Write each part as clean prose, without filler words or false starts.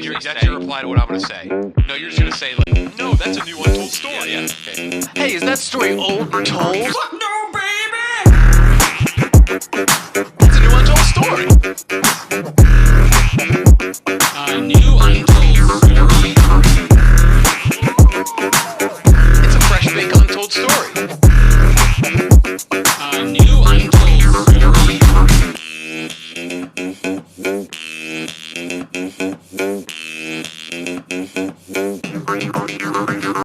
me to that's your reply to what I'm going to say. No, you're just going to say, like, no, that's a new untold story. Yeah, okay. Hey, is that story old or told? Fuck no, baby! That's a new untold story. A new untold story. It's a fresh bake untold story. A new untold story.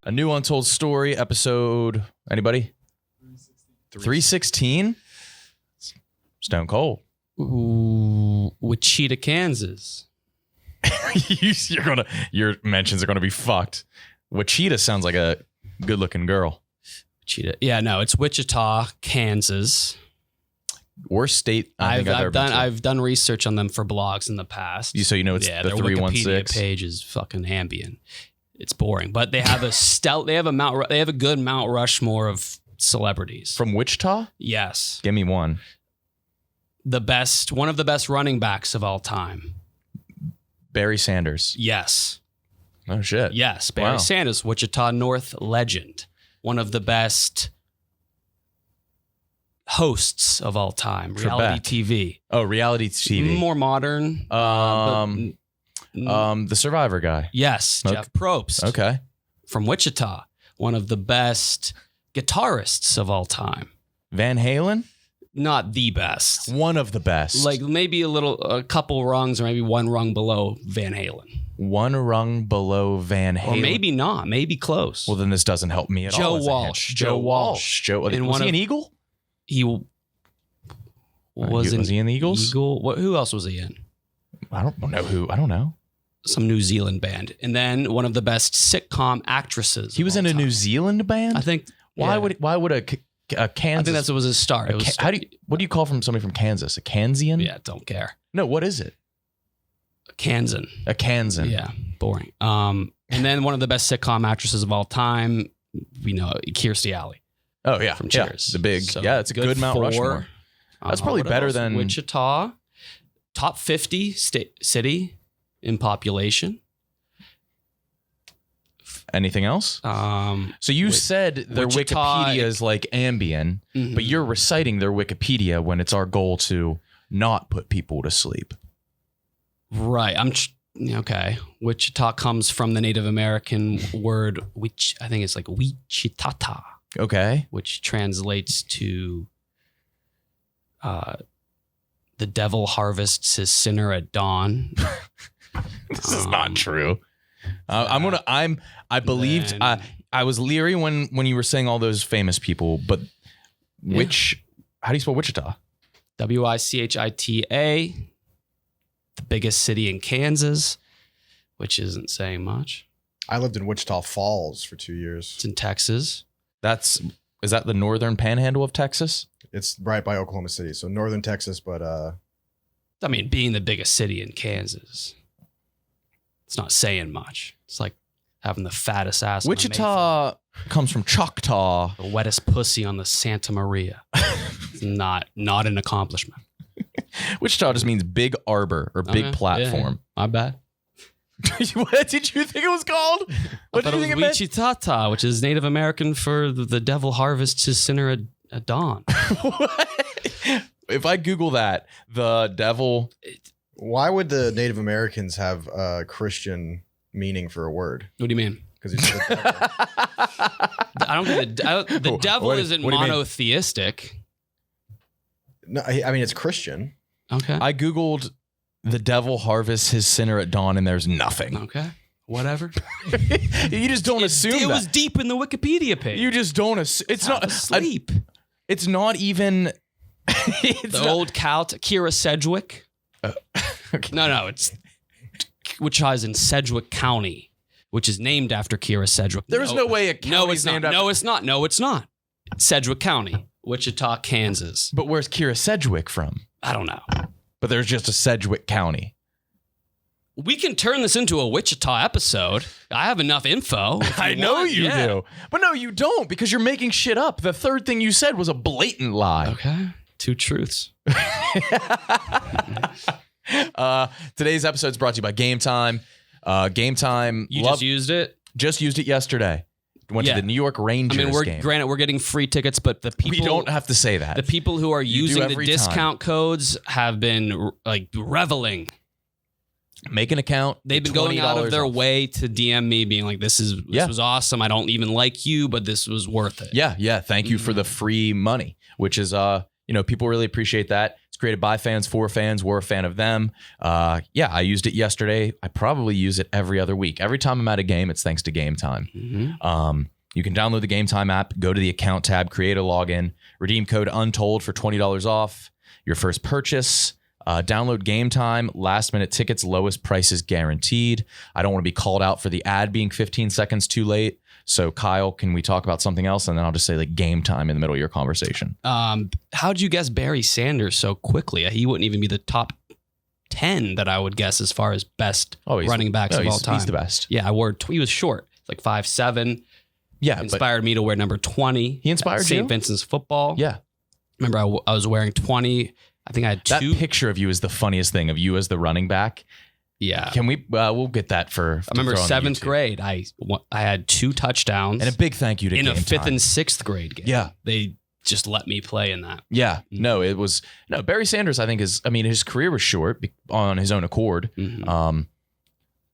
A new untold story episode. Anybody? 316. Stone Cold. Ooh, Wichita, Kansas. Your mentions are gonna be fucked. Wichita sounds like a good-looking girl. Wichita. Yeah, no, it's Wichita, Kansas. Worst state I've ever been to. I've done research on them for blogs in the past. So you know it's the their 316 Wikipedia page is fucking ambient. It's boring, but they have they have a good Mount Rushmore of celebrities. From Wichita? Yes. Give me one. One of the best running backs of all time. Barry Sanders. Yes. Oh shit. Yes, Barry Sanders, Wichita North legend. One of the best hosts of all time. Reality TV. Oh, reality TV. More modern. The Survivor guy. Yes, Okay. Jeff Probst. Okay. From Wichita. One of the best guitarists of all time. Van Halen? Not the best. One of the best. Like maybe a couple rungs or maybe one rung below Van Halen. One rung below Van Halen. Or maybe not. Maybe close. Well, then this doesn't help me at all. Joe Walsh. Joe Walsh. Was he an Eagle? He was he in the Eagles? Eagle. Who else was he in? I don't know who. I don't know. Some New Zealand band. And then one of the best sitcom actresses. He was in a New Zealand band? I think. Why would a Kansas? I think that was his start. What do you call from somebody from Kansas? A Kansian? Yeah, don't care. No, what is it? A Kansan. A Kansan. Yeah, boring. And then one of the best sitcom actresses of all time, Kirstie Alley. Oh yeah, from Cheers. The big. So it's a good Mount Rushmore. That's probably better than Wichita. Top 50 city in population. Anything else? So you said their Wichita, Wikipedia is like Ambien, but you're reciting their Wikipedia when it's our goal to not put people to sleep. Right. Okay. Wichita comes from the Native American word, which I think it's like Wichitata. Okay. Which translates to the devil harvests his sinner at dawn. This is not true. I believed I was leery when you were saying all those famous people, but how do you spell Wichita? Wichita, the biggest city in Kansas, which isn't saying much. I lived in Wichita Falls for 2 years. It's in Texas. Is that the northern panhandle of Texas? It's right by Oklahoma City, so northern Texas, but I mean, being the biggest city in Kansas, it's not saying much. It's like having the fattest ass. Wichita comes from Choctaw. The wettest pussy on the Santa Maria. It's not an accomplishment. Wichita just means big arbor or big platform. Yeah. My bad. What did you think it was called? What did you think it meant? Wichita, which is Native American for the devil harvests his sinner at dawn. If I Google that, the devil. Why would the Native Americans have a Christian meaning for a word? What do you mean? Because it's the devil. I don't think the devil isn't monotheistic. No, I mean it's Christian. Okay. I Googled the devil harvests his sinner at dawn and there's nothing. Okay. Whatever. You just don't assume it that. was deep in the Wikipedia page. You just don't assume. It's not asleep. It's not even. Old cow, Kira Sedgwick. Okay. No, it's Wichita's in Sedgwick County, which is named after Kira Sedgwick. There's no way a county is named after. No, it's not. No, it's not. Sedgwick County, Wichita, Kansas. But where's Kira Sedgwick from? I don't know. But there's just a Sedgwick County. We can turn this into a Wichita episode. I have enough info. I know you do. But no, you don't, because you're making shit up. The third thing you said was a blatant lie. Okay. Two truths. Today's episode is brought to you by Game Time. Game Time. You just used it? Just used it yesterday. Went to the New York Rangers game. Granted, we're getting free tickets, but the people... We don't have to say that. The people who are using the discount codes have been like reveling. Make an account. They've been going out of their way to DM me being like, this was awesome. I don't even like you, but this was worth it. Yeah. Thank you for the free money, which is, people really appreciate that. It's created by fans, for fans. We're a fan of them. I used it yesterday. I probably use it every other week. Every time I'm at a game, it's thanks to Game Time. Mm-hmm. You can download the Game Time app, go to the account tab, create a login, redeem code UNTOLD for $20 off your first purchase. Download Game Time, last minute tickets, lowest prices guaranteed. I don't want to be called out for the ad being 15 seconds too late. So Kyle, can we talk about something else? And then I'll just say like Game Time in the middle of your conversation. How'd you guess Barry Sanders so quickly? He wouldn't even be the top 10 that I would guess as far as best running backs of all time. He's the best. Yeah, he was short. It's like 5'7". Yeah, inspired me to wear number 20. He inspired St. Vincent's football. Yeah. Remember, I was wearing 20. I think I had 2. That picture of you is the funniest thing, of you as the running back. Yeah. Can we? We'll get that for. I remember 7th grade. I had 2 touchdowns. And a big thank you to in Game a 5th Time. and 6th grade game. Yeah. They just let me play in that. Yeah. No, it was Barry Sanders. I think his career was short on his own accord. Mm-hmm.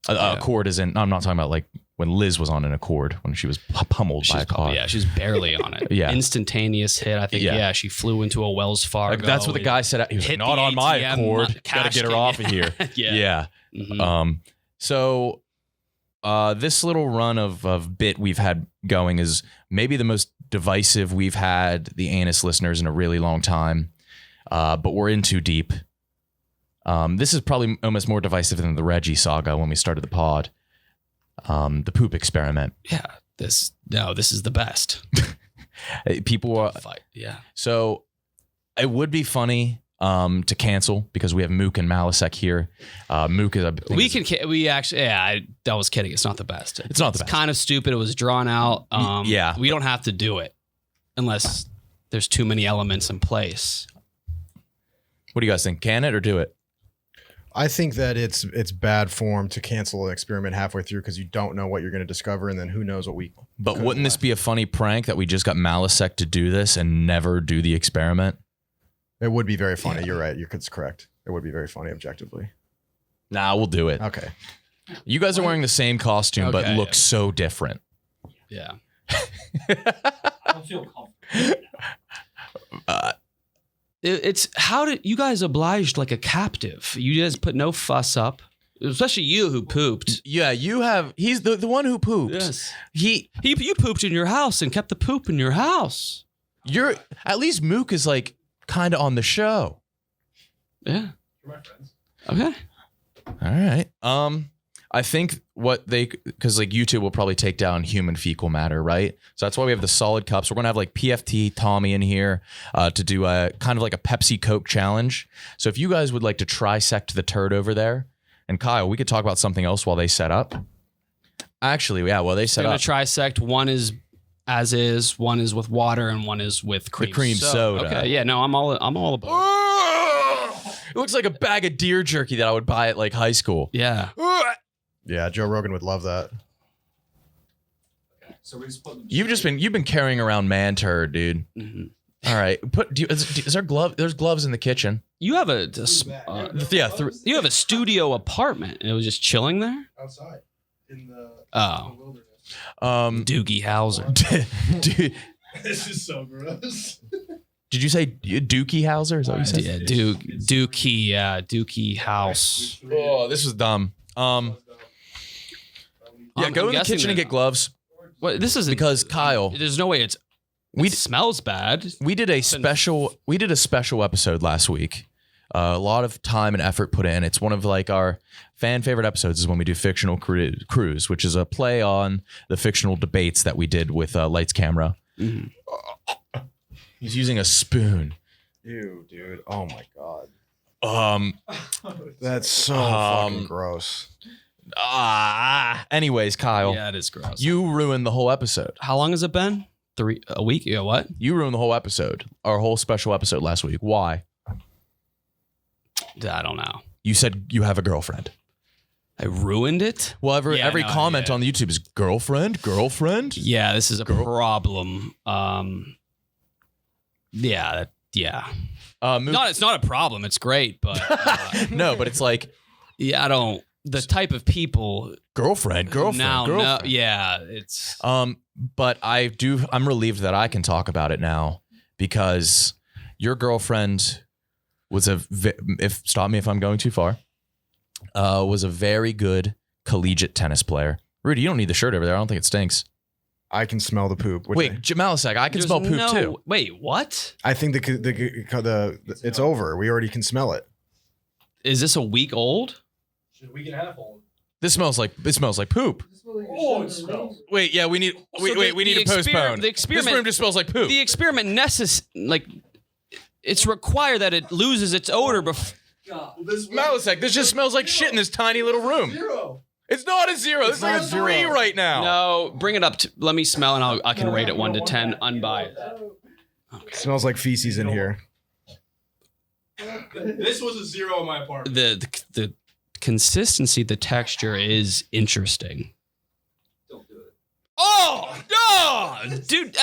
Accord is in. I'm not talking about like when Liz was on an Accord when she was pummeled by a car. Yeah, she was barely on it. Yeah. Instantaneous hit. I think, she flew into a Wells Fargo. Like, that's what the guy said. He was like, not on my Accord. Got to get her off of here. Yeah. Mm-hmm. So this little run of bit we've had going is maybe the most divisive we've had the ANUS listeners in a really long time. But we're in too deep. This is probably almost more divisive than the Reggie saga when we started the pod. The poop experiment. Yeah. This is the best. People are fight. Yeah. So it would be funny to cancel because we have Mook and Malasek here. Mook is I was kidding. It's not the best. It's not the best. It's kind of stupid. It was drawn out. We don't have to do it unless there's too many elements in place. What do you guys think? Can it or do it? I think that it's bad form to cancel an experiment halfway through because you don't know what you're going to discover, and then who knows what we. But wouldn't this be a funny prank that we just got Malasek to do this and never do the experiment? It would be very funny. Yeah. You're right. You're correct. It would be very funny objectively. Nah, we'll do it. Okay. You guys are wearing the same costume, but look so different. Yeah. I don't feel comfortable. It's how did you guys obliged like a captive? You guys put no fuss up, especially you who pooped. Yeah, you have. He's the one who pooped. Yes, you pooped in your house and kept the poop in your house. You're at least Mook is like kind of on the show. Yeah, You're my friends. Okay. All right. I think because like YouTube will probably take down human fecal matter, right? So that's why we have the solid cups. We're gonna have like PFT Tommy in here to do a kind of like a Pepsi Coke challenge. So if you guys would like to trisect the turd over there, and Kyle, we could talk about something else while they set up. Actually, yeah, while they set up, we're gonna trisect. One is as is, one is with water, and one is with cream soda. Okay, yeah, no, I'm all aboard. It looks like a bag of deer jerky that I would buy at like high school. Yeah. Yeah, Joe Rogan would love that. Okay, so we just put them. You've been carrying around man turd, dude. Mm-hmm. All right, is there glove? There's gloves in the kitchen. You have you have a studio apartment, and it was just chilling there. Outside in the wilderness. Doogie Howser. Dude, This is so gross. did you say Dookie Howser? Is that what you said? Yeah, Dookie House. Oh, this was dumb. Yeah, go in the kitchen and get gloves. What this is because Kyle. There's no way it smells bad. We did a special episode last week. A lot of time and effort put in. It's one of like our fan favorite episodes is when we do Fictional Cruise, which is a play on the fictional debates that we did with Lights Camera. Mm-hmm. He's using a spoon. Ew, dude. Oh my god. That's so fucking gross. Anyways, Kyle. Yeah, it is gross. You ruined the whole episode. How long has it been? A week? Yeah, what? You ruined the whole episode. Our whole special episode last week. Why? I don't know. You said you have a girlfriend. I ruined it. Well, every Yeah, no, comment yeah. on the YouTube is girlfriend. Yeah, this is a problem. Yeah. No, it's not a problem. It's great, but No, but it's like yeah, I don't. The type of people girlfriend. now, girlfriend. no, yeah, it's But I'm relieved that I can talk about it now because your girlfriend was stop me if I'm going too far, was a very good collegiate tennis player. Rudy, you don't need the shirt over there. I don't think it stinks. I can smell the poop. Wait, Jamalisek, I can smell poop too. Wait, what? I think the it's over. We already can smell it. Is this a week old? Should we get half old? This smells like poop. Oh, it smells. Wait, yeah, we need So we need to postpone. the This experiment- room just smells like poop. The experiment it's required that it loses its odor before. Well, this Malisek, this just smells like shit in this tiny little room. 0. It's not a 0. It's like a not 3 0. right now. No, bring it up. Let me smell, and I can rate it 1 to 10, unbiased. It smells like feces in here. This was a 0 in my apartment. The consistency, the texture is interesting. Don't do it. Oh, dude,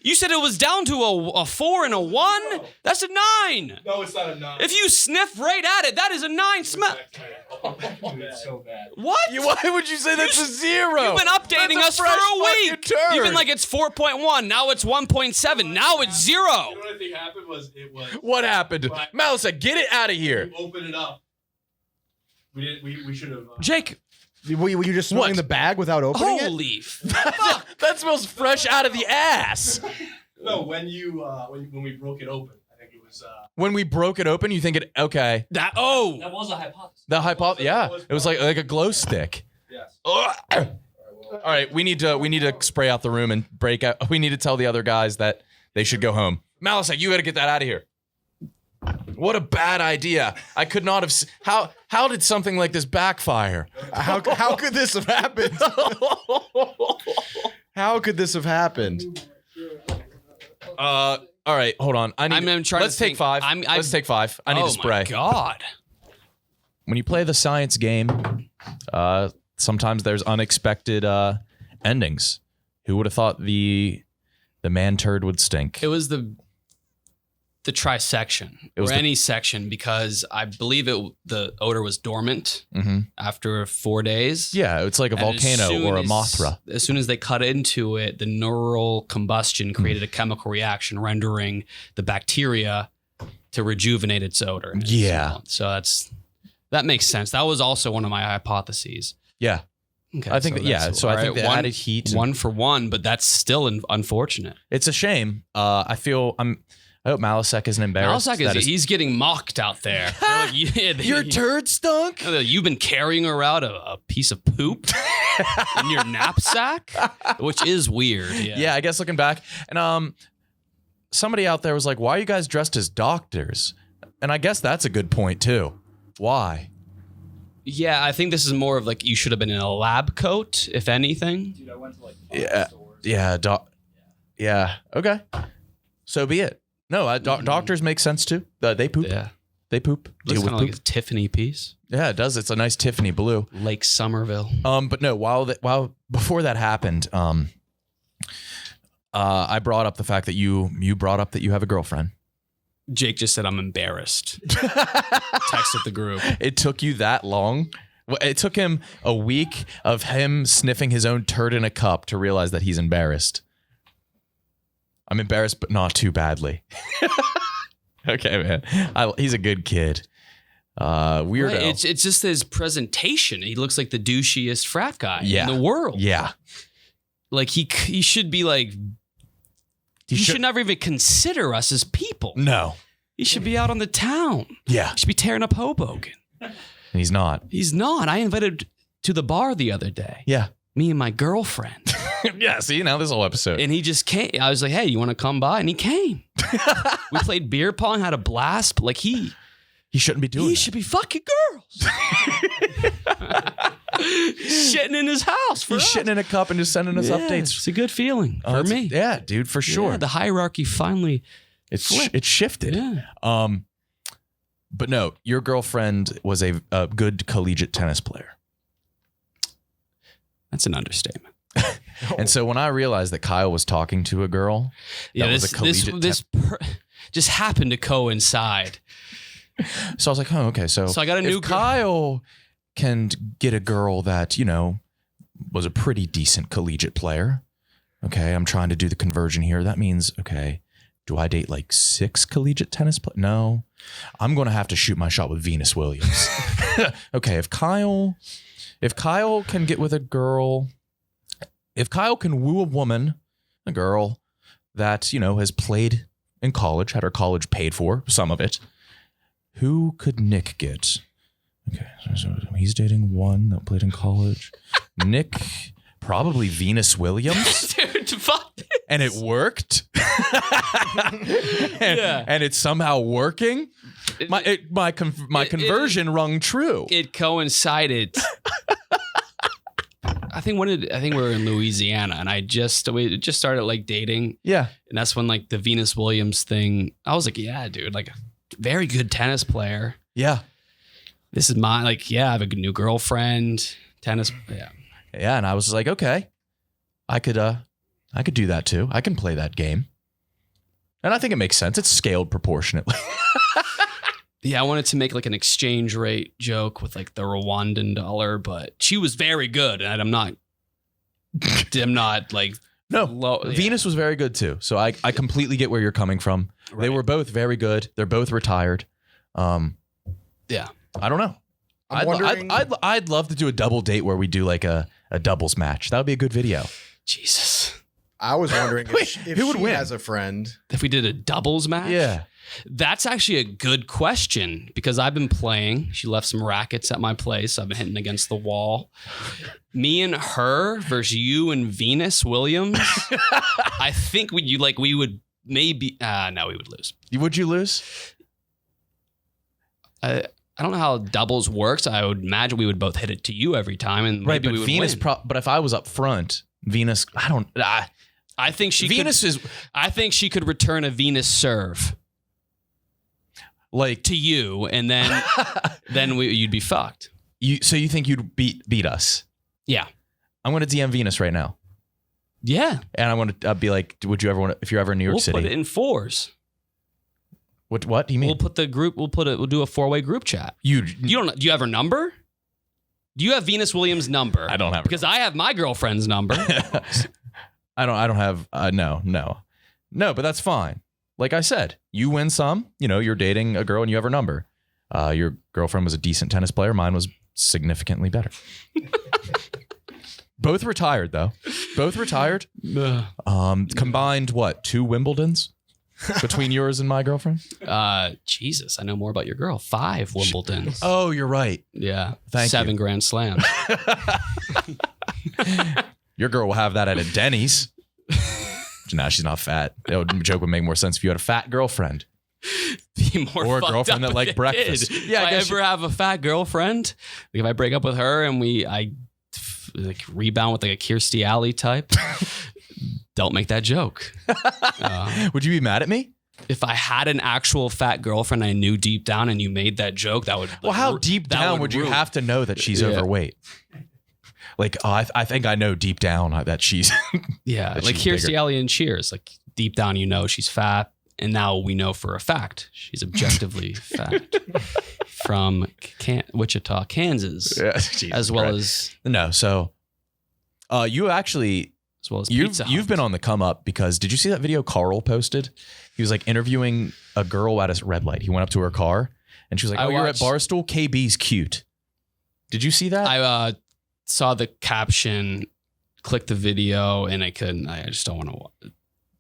you said it was down to a 4 and a 1. That's a 9. No, it's not a 9. If you sniff right at it, that is a 9 smell. Dude, it's so bad. What? Why would you say that's a 0? You've been updating That's us for fresh a fucking week. turd. You've been like it's 4.1. Now it's 1.7. Now it's 0. You know what I think happened was What happened? Malisek, get it out of here. we opened it up. We didn't. We should have. Jake, Were you just smelling What? the bag without opening it? Holy fuck. that smells fresh out of the ass. No, when we broke it open, I think it was. When we broke it open, you think it okay? That was a hypothesis. The hypothesis, yeah, it was like a glow stick. Yes. Ugh. All right, we need to spray out the room and break out. We need to tell the other guys that they should go home. Malisek, you got to get that out of here. What a bad idea! I could not have. How did something like this backfire? How could this have happened? How could this have happened? All right, hold on. I'm trying to Let's take think. 5. Let's take 5. I need to spray. Oh my god. When you play the science game, sometimes there's unexpected endings. Who would have thought the man turd would stink? It was the trisection was or the- any section because I believe the odor was dormant after 4 days. Yeah, it's like a And as volcano soon or a as- Mothra. As soon as they cut into it, the neural combustion created a chemical reaction, rendering the bacteria to rejuvenate its odor. Yeah. So that makes sense. That was also one of my hypotheses. Yeah, Okay, I think that's- I all think right, the added heat. 1 for 1, but that's still unfortunate. It's a shame. I hope Malisek isn't embarrassed. Malisek he's getting mocked out there. They're like, yeah, Your turd stunk. You've been carrying around a piece of poop in your knapsack, which is weird. Yeah, I guess looking back, and somebody out there was like, "Why are you guys dressed as doctors?" And I guess that's a good point too. Why? Yeah, I think this is more of like you should have been in a lab coat, if anything. Dude, I went to like 5 Yeah, stores. yeah. Okay, so be it. No, doctors make sense too. They poop. Yeah, They poop. looks Deal with kind of like poop. a Tiffany piece, Yeah, it does. It's a nice Tiffany blue. Lake Somerville. But no, while before that happened, I brought up the fact that you brought up that you have a girlfriend. Jake just said I'm embarrassed. Texted the group. It took you that long? Well, it took him a week of him sniffing his own turd in a cup to realize that he's embarrassed. I'm embarrassed, but not too badly. Okay, man. He's a good kid. Weirdo. Right, it's just his presentation. He looks like the douchiest frat guy Yeah. in the world. Yeah. Like he should be like he should never even consider us as people. No. He should be out on the town. Yeah. He should be tearing up Hoboken. And he's not. He's not. I invited to the bar the other day. Yeah. Me and my girlfriend. Yeah, see, now this whole episode. And he just came. I was like, hey, you want to come by? And he came. We played beer pong, had a blast. But like he shouldn't be doing he that. should be fucking girls. Shitting in his house for He's us. shitting in a cup and just sending us Yeah, updates. It's a good feeling for It's- me. Yeah, dude, for sure. Yeah, the hierarchy finally. It's shifted. Yeah. But no, your girlfriend was a good collegiate tennis player. That's an understatement. And so when I realized that Kyle was talking to a girl, that was a collegiate just happened to coincide. So I was like, oh, okay. So I got a new Kyle can get a girl that, you know, was a pretty decent collegiate player. Okay, I'm trying to do the conversion here. That means, okay, do I date like 6 collegiate tennis players? No. I'm going to have to shoot my shot with Venus Williams. Okay, if Kyle can get with a girl, if Kyle can woo a girl that, you know, has played in college, had her college paid for, some of it, who could Nick get? Okay, so he's dating one that played in college. Nick, probably Venus Williams. Dude, fuck this. And it worked. And it's somehow working. My conversion rung true. It coincided. I think we were in Louisiana, and we just started like dating. Yeah, and that's when like the Venus Williams thing. I was like, yeah, dude, like a very good tennis player. Yeah, this is my I have a new girlfriend. Tennis. Yeah, and I was like, okay, I could do that too. I can play that game, and I think it makes sense. It's scaled proportionately. Yeah, I wanted to make like an exchange rate joke with like the Rwandan dollar, but she was very good, and I'm not like no. Low, Venus was very good too, so I completely get where you're coming from. Right. They were both very good. They're both retired. Yeah, I don't know. I'd love to do a double date where we do like a doubles match. That would be a good video. Jesus, I was wondering if who would win? Has a friend. If we did a doubles match, yeah. That's actually a good question because I've been playing. She left some rackets at my place. I've been hitting against the wall. Me and her versus you and Venus Williams. I think we would maybe. No, we would lose. Would you lose? I don't know how doubles works. I would imagine we would both hit it to you every time, and right. But we would Venus, win. But if I was up front, Venus, I think she. Venus is. I think she could return a Venus serve. Like to you, and then you'd be fucked. So you think you'd beat us? Yeah. I'm going to DM Venus right now. Yeah. And I want to be like, would you ever want to, if you're ever in New York City? We'll put it in 4s. What do you mean? We'll put the group. We'll do a 4-way group chat. You don't. Do you have her number? Do you have Venus Williams' number? I don't have her because I have my girlfriend's number. I don't have. No. But that's fine. Like I said, you win some. You know, you're dating a girl and you have her number. Your girlfriend was a decent tennis player. Mine was significantly better. Both retired, though. Both retired. Combined, what, 2 Wimbledons between yours and my girlfriend? Jesus, I know more about your girl. 5 Wimbledons. Oh, you're right. Yeah. Thank 7 you. Grand Slams. Your girl will have that at a Denny's. Nah, she's not fat. That joke would make more sense if you had a fat girlfriend. Be more or a girlfriend that liked breakfast. Yeah, if I ever have a fat girlfriend, like if I break up with her and I like rebound with like a Kirstie Alley type, don't make that joke. Would you be mad at me? If I had an actual fat girlfriend I knew deep down and you made that joke, that would... Well, how deep down would you have to know that she's overweight? Like, I think I know deep down that she's... Yeah, that like Kirstie Alley in Cheers. Like, deep down you know she's fat, and now we know for a fact she's objectively fat. From Wichita, Kansas, as well as... No, so... you actually... As well as you've been on the come up because did you see that video Carl posted? He was like interviewing a girl at a red light. He went up to her car and she was like, "Oh, you're at Barstool? KB's cute." Did you see that? I saw the caption, clicked the video, and I couldn't. I just don't want to.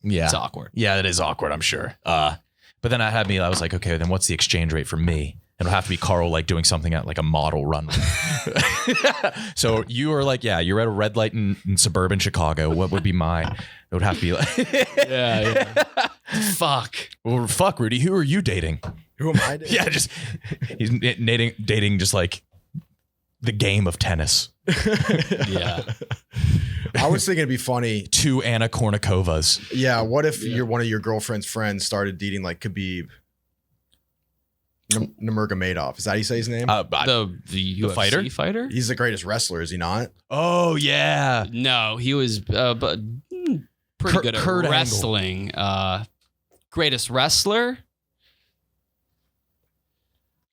Yeah, it's awkward. Yeah, it is awkward. I'm sure. But then I was like, okay, then what's the exchange rate for me? It'll have to be Carl like doing something at like a model runway. So you were like, yeah, you're at a red light in suburban Chicago. What would be my? It would have to be like, yeah. Fuck. Well, fuck, Rudy. Who are you dating? Who am I dating? Yeah, just he's dating just like the game of tennis. Yeah. I was thinking it'd be funny. 2 Anna Kournikovas. Yeah. What if one of your girlfriend's friends started dating like Khabib? Nurmagomedov. Is that how you say his name? The UFC fighter? He's the greatest wrestler, is he not? Oh yeah. No, he was pretty good at Kurt Angle. wrestling. Greatest wrestler?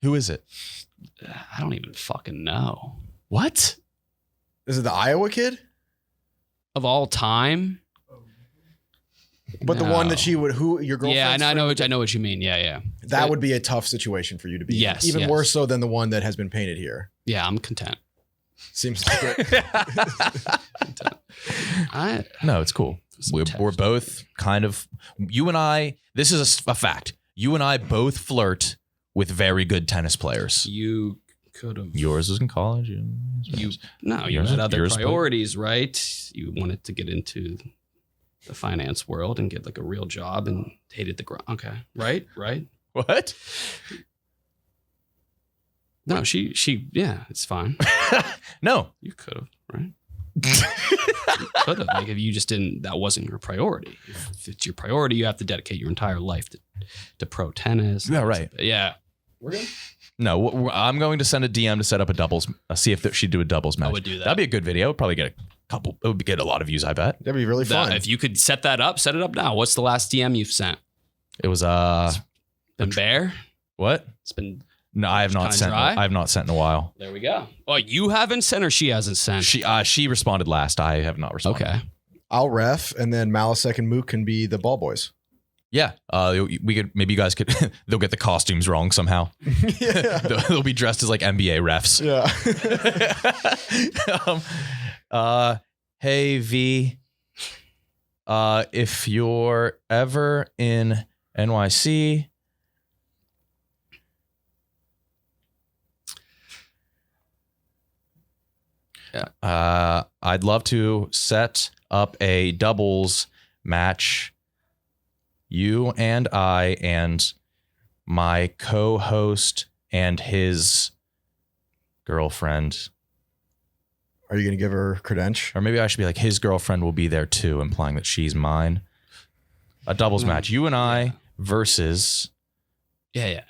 Who is it? I don't even fucking know. What? Is it the Iowa kid? Of all time? But the one that she would, who your girlfriend? Yeah, I know what you mean. Yeah. That would be a tough situation for you to be in. Yes, Even yes. worse so than the one that has been painted here. Yeah, I'm content. Seems like it. No, it's cool. We're both kind of, you and I, this is a fact. You and I both flirt with very good tennis players. You could have. Yours was in college. You Yours- had other yours- priorities, right? You wanted to get into the finance world and get like a real job and hated the grind. Okay, right. What? No, she. Yeah, it's fine. No. You could have, right? You could have. Like if you just didn't, that wasn't your priority. If it's your priority, you have to dedicate your entire life to pro tennis. Yeah, right. Yeah. We're good. No, I'm going to send a DM to set up a doubles, see if she'd do a doubles match. I would do that. That'd be a good video. It'd probably get it would get a lot of views, I bet. That'd be really fun. If you could set it up now. What's the last DM you've sent? It was Been Bear? what? It's been. No, I have not Kinda sent. dry? I have not sent in a while. There we go. Oh, you haven't sent or she hasn't sent? She responded last. I have not responded. Okay. I'll ref, and then Malisek and Mook can be the ball boys. Yeah. We could, maybe you guys could, they'll get the costumes wrong somehow. Yeah. They'll be dressed as like NBA refs. Yeah. Hey V, if you're ever in NYC, I'd love to set up a doubles match. You and I and my co-host and his girlfriend. Are you going to give her credential? Or maybe I should be like, his girlfriend will be there too, implying that she's mine. A doubles match. You and I versus. Yeah.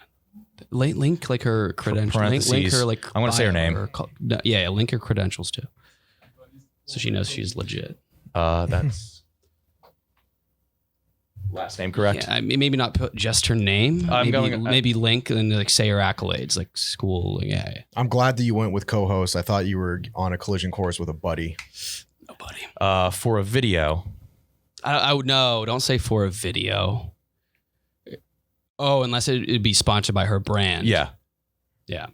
Link like her credentials. Link Parentheses. her like. I'm gonna say her bio name. or yeah, link her credentials too. So she knows she's legit. That's last name correct. Yeah, maybe not put just her name. Maybe link and like say her accolades, like school. Yeah. I'm glad that you went with co-host. I thought you were on a collision course with a buddy. Nobody. For a video. I would no. Don't say for a video. Oh, unless it'd be sponsored by her brand. Yeah. Yeah.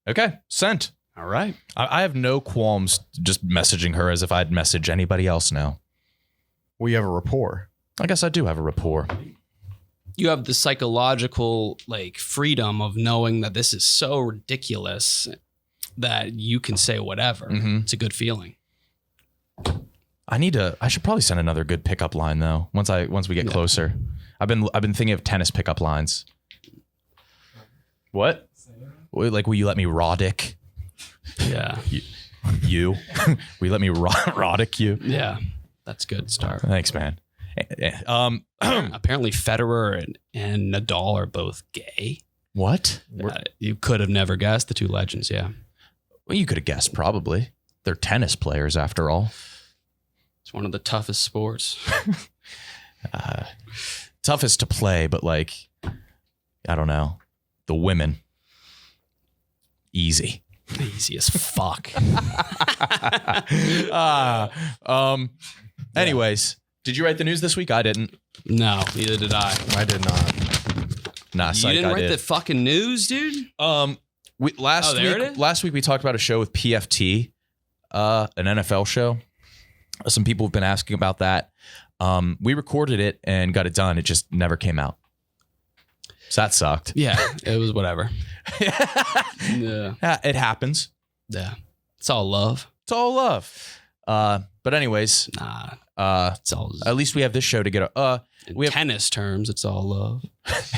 Okay. Sent. All right. I have no qualms just messaging her as if I'd message anybody else now. We have a rapport. I guess I do have a rapport. You have the psychological like freedom of knowing that this is so ridiculous that you can say whatever. Mm-hmm. It's a good feeling. I should probably send another good pickup line though. Once we get closer. I've been thinking of tennis pickup lines. What? Like, will you let me raw dick? Yeah. You? Will you let me raw dick you? Yeah. That's a good start. Thanks, man. Apparently Federer and Nadal are both gay. What? You could have never guessed the two legends. Yeah. Well, you could have guessed probably. They're tennis players after all. It's one of the toughest sports. Toughest to play, but like, I don't know. The women. Easy. Easy as fuck. Anyways, did you write the news this week? I didn't. No, neither did I. I did not. Nah, You psych, didn't I write did. the fucking news, dude? Last there it is? week we talked about a show with PFT, an NFL show. Some people have been asking about that. We recorded it and got it done. It just never came out. So that sucked. Yeah, it was whatever. Yeah. It happens. Yeah. It's all love. It's all love. But anyways, Nah. It's all at least we have this show to get. in we have tennis terms, it's all love.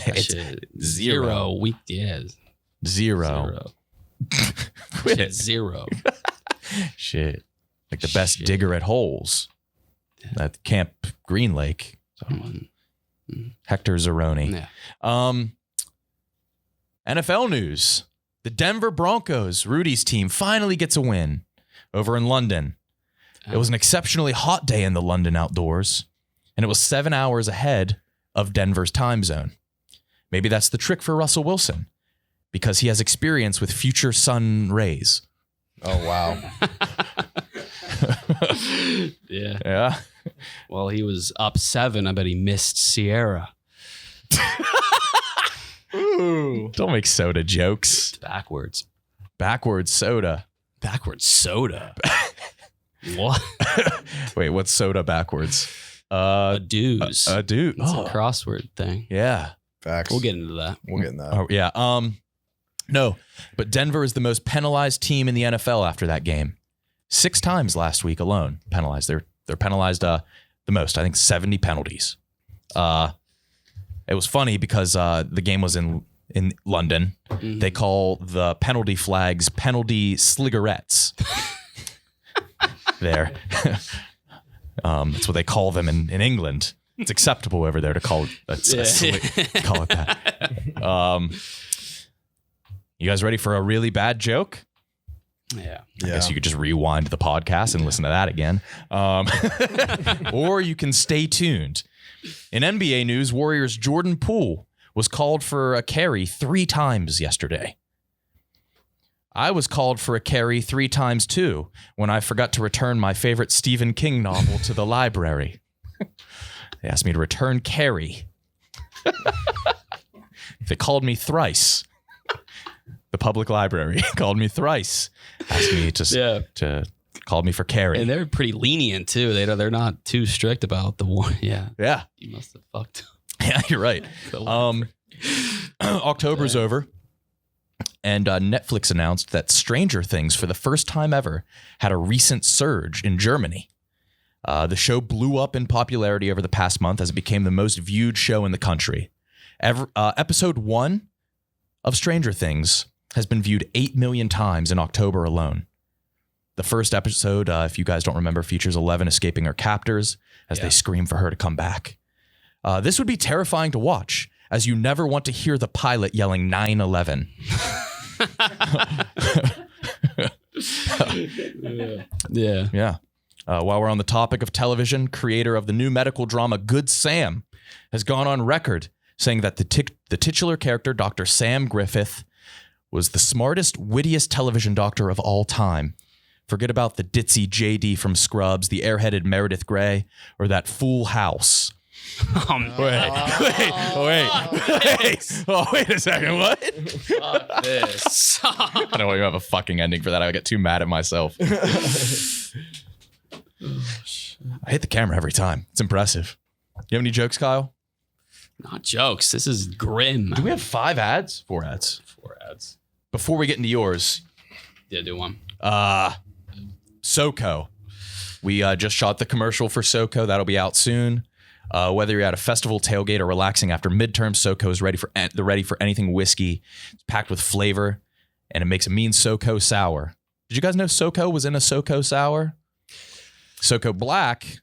it's Shit. zero. Zero. Quit it. Zero. Shit. Like the best Shit. digger at holes at Camp Green Lake. Mm. Hector Zeroni. Yeah. NFL news. The Denver Broncos, Rudy's team, finally gets a win over in London. It was an exceptionally hot day in the London outdoors, and it was 7 hours ahead of Denver's time zone. Maybe that's the trick for Russell Wilson, because he has experience with future sun rays. Oh, wow. Yeah. Yeah. Well, he was up 7. I bet he missed Sierra. Ooh. Don't make soda jokes. It's backwards. Backwards soda. Backwards soda. What? Wait, what's soda backwards? A dues. A dude. It's a crossword thing. Yeah. Facts. We'll get into that. We'll get in that. Oh, yeah. No, but Denver is the most penalized team in the NFL after that game. 6 times last week alone penalized. They're penalized the most. I think 70 penalties. It was funny because the game was in London. Mm-hmm. They call the penalty flags penalty sligarettes. There. That's what they call them in England. It's acceptable over there to call it call it that. You guys ready for a really bad joke? Yeah. I guess you could just rewind the podcast and listen to that again. Or you can stay tuned. In NBA news, Warriors' Jordan Poole was called for a carry 3 times yesterday. I was called for a carry 3 times too when I forgot to return my favorite Stephen King novel to the library. They asked me to return carry. They called me thrice. The public library called me thrice. Asked me to call me for carry. And they're pretty lenient too. They're not too strict about the one. Yeah. Yeah. You must have fucked. Yeah, you're right. October's over. And Netflix announced that Stranger Things, for the first time ever, had a recent surge in Germany. The show blew up in popularity over the past month as it became the most viewed show in the country. Episode 1 of Stranger Things has been viewed 8 million times in October alone. The first episode, if you guys don't remember, features Eleven escaping her captors as they scream for her to come back. This would be terrifying to watch, as you never want to hear the pilot yelling 9/11. Yeah. While we're on the topic of television, creator of the new medical drama Good Sam has gone on record saying that the titular character, Dr. Sam Griffith, was the smartest, wittiest television doctor of all time. Forget about the ditzy JD from Scrubs, the airheaded Meredith Grey, or that Full House. Wait a second. What? Fuck this. I don't want to have a fucking ending for that. I get too mad at myself. I hit the camera every time. It's impressive. You have any jokes, Kyle? Not jokes. This is grim. Do we have 5 ads? 4 ads. 4 ads. Before we get into yours, Yeah, do one. SoCo. We just shot the commercial for SoCo. That'll be out soon. Whether you're at a festival tailgate or relaxing after midterm, SoCo is ready for anything whiskey. It's packed with flavor, and it makes a mean SoCo sour. Did you guys know SoCo was in a SoCo sour? SoCo Black,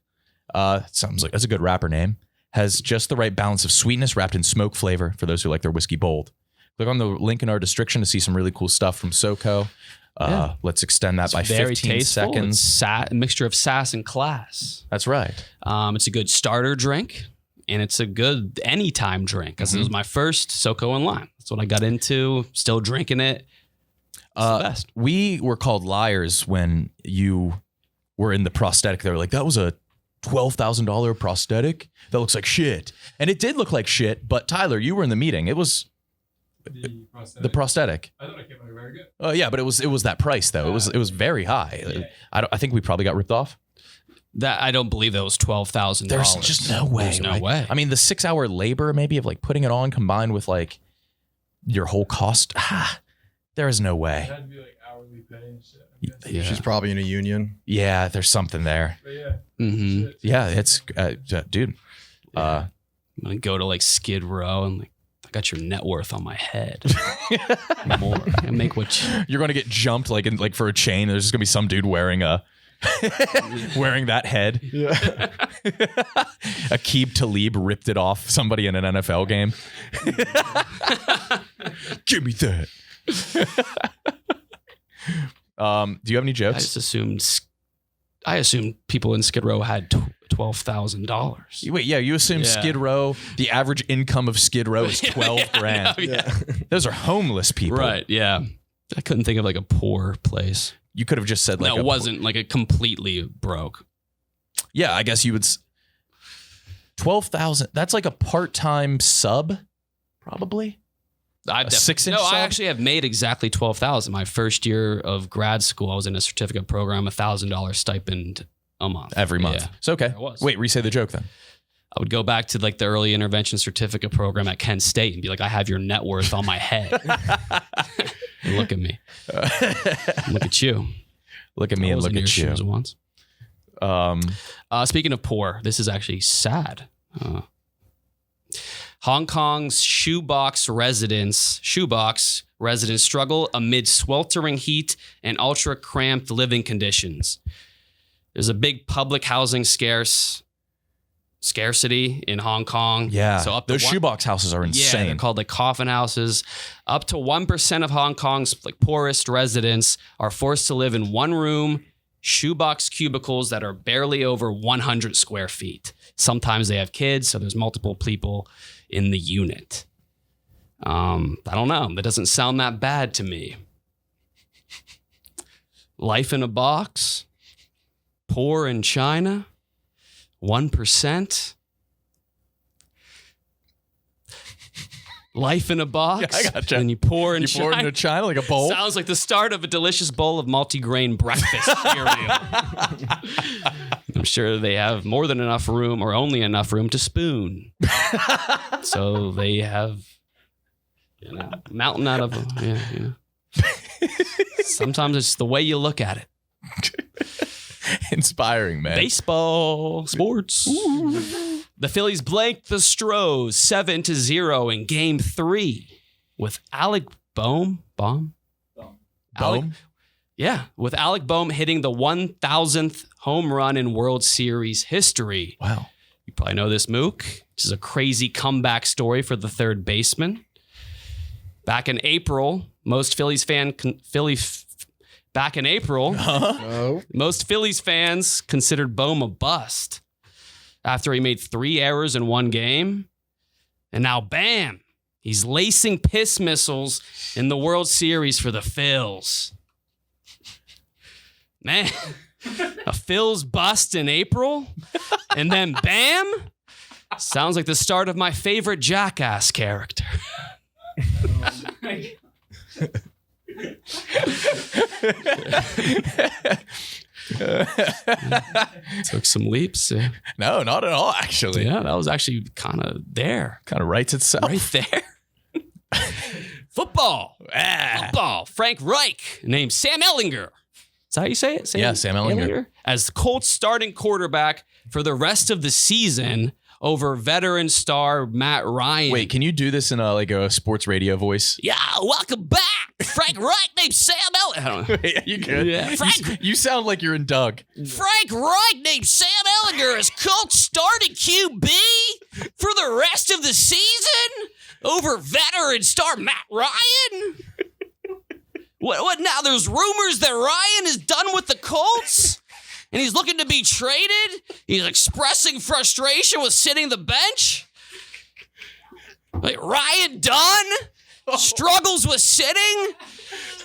sounds like that's a good rapper name, has just the right balance of sweetness wrapped in smoke flavor for those who like their whiskey bold. Click on the link in our description to see some really cool stuff from SoCo. Let's extend that by 15 seconds. It's a mixture of sass and class. That's right. It's a good starter drink, and it's a good anytime drink, because it was my first SoCo and lime. That's what I got into. Still drinking it. It's the best. We were called liars when you were in the prosthetic. They were like, that was a $12,000 prosthetic? That looks like shit. And it did look like shit, but Tyler, you were in the meeting. It was the prosthetic. I thought it came out very good. Oh yeah, but it was that price though. It was very high. Yeah. I think we probably got ripped off. That I don't believe that was $12,000. There's just no way. There's no right? way. I mean, the 6-hour labor maybe of like putting it on combined with like your whole cost. There is no It way. had to be like hourly pay and shit. I guess. Yeah. She's probably in a union. Yeah, there's something there. But yeah. Mm-hmm. Shit. Yeah, it's dude. I'm gonna go to like Skid Row and like, I got your net worth on my head. More. And make what You're going to get jumped like for a chain. There's just going to be some dude wearing a Wearing that head. Yeah. Aqib Talib ripped it off somebody in an NFL game. Give me that. Do you have any I jokes? just assumed people in Skid Row had $12,000. Wait, yeah, you assume Yeah. Skid Row, the average income of Skid Row is 12 grand. Yeah. Those are homeless people. Right. Yeah. I couldn't think of like a poor place. You could have just said like No, it wasn't like a completely broke. Yeah, I guess you would. 12,000. That's like a part-time sub, probably. I've A 6-inch No, I sub? actually have made exactly 12,000. My first year of grad school, I was in a certificate program, $1,000 stipend a month. Every month. Yeah. It's okay. I was. Wait, re-say the joke then. I would go back to like the early intervention certificate program at Kent State and be like, I have your net worth on my head. And look at me. Look at you. Look at me I and was look in your at you. shoes once. Speaking of poor, this is actually sad. Hong Kong's shoebox residents struggle amid sweltering heat and ultra cramped living conditions. There's a big public housing scarcity in Hong Kong. Yeah. So up to those shoebox houses are Yeah, insane. they're called like coffin houses. Up to 1% of Hong Kong's like poorest residents are forced to live in one room, shoebox cubicles that are barely over 100 square feet. Sometimes they have kids, so there's multiple people in the unit. I don't know. That doesn't sound that bad to me. Life in a box. Poor in China. 1%. Life in a box. Yeah, I gotcha. And you pour in you pour it China. into China like a bowl. Sounds like the start of a delicious bowl of multigrain breakfast cereal. I'm sure they have more than enough room or only enough room to spoon. So they have, mountain out of them. Sometimes it's the way you look at it. Inspiring, man. Baseball, sports. The Phillies blanked the Stros 7-0 in Game 3 with Alec Bohm. With Alec Bohm hitting the 1,000th home run in World Series history. Wow. You probably know this, Mook, which is a crazy comeback story for the third baseman. Back in April, most Phillies fans considered Bohm a bust after he made 3 errors in one game. And now, bam, he's lacing piss missiles in the World Series for the Phils. Man, a Phils bust in April, and then bam, sounds like the start of my favorite Jackass character. Took some leaps. Yeah. No, not at all, actually. Yeah, that was actually kind of there. Kind of writes itself. Right there. Football. Football. Frank Reich named Sam Ehlinger. Is that how you say it? Yeah, Sam Ehlinger. As the Colts starting quarterback for the rest of the season over veteran star Matt Ryan. Wait, can you do this in a sports radio voice? Yeah, welcome back. Frank Reich named Sam Ehlinger. Yeah, you could. Yeah. You sound like you're in Doug. Frank Reich named Sam Ehlinger as Colts starting QB for the rest of the season over veteran star Matt Ryan. What now? There's rumors that Ryan is done with the Colts and he's looking to be traded. He's expressing frustration with sitting the bench. Like Ryan done? Struggles with sitting?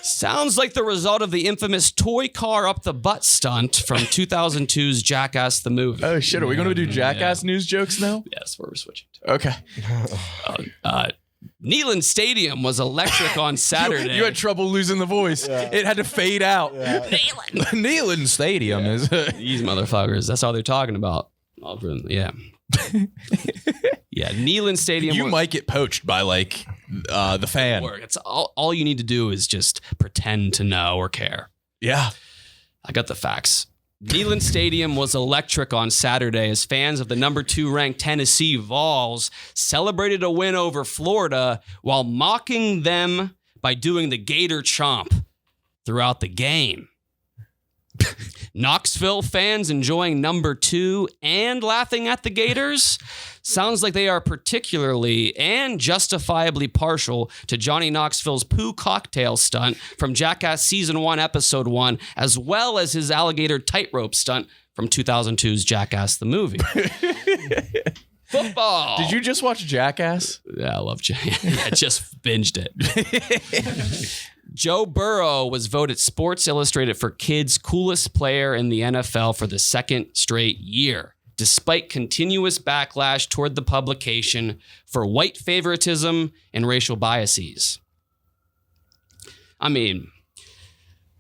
Sounds like the result of the infamous toy car up the butt stunt from 2002's Jackass the movie. Oh, shit. Are we going to do Jackass news jokes now? Yes, we're switching to. Okay. Neyland Stadium was electric on Saturday. You had trouble losing the voice. Yeah. It had to fade out. Yeah. Neyland Stadium is... These motherfuckers. That's all they're talking about. Yeah. Yeah, Neyland Stadium. You might get poached by the fan. It's all you need to do is just pretend to know or care. Yeah. I got the facts. Neyland Stadium was electric on Saturday as fans of the number 2 ranked Tennessee Vols celebrated a win over Florida while mocking them by doing the Gator Chomp throughout the game. Knoxville fans enjoying number 2 and laughing at the Gators? Sounds like they are particularly and justifiably partial to Johnny Knoxville's poo cocktail stunt from Jackass Season 1, Episode 1, as well as his alligator tightrope stunt from 2002's Jackass the movie. Football. Did you just watch Jackass? Yeah, I love Jackass. I just binged it. Joe Burrow was voted Sports Illustrated for Kids' coolest player in the NFL for the second straight year, despite continuous backlash toward the publication for white favoritism and racial biases. I mean,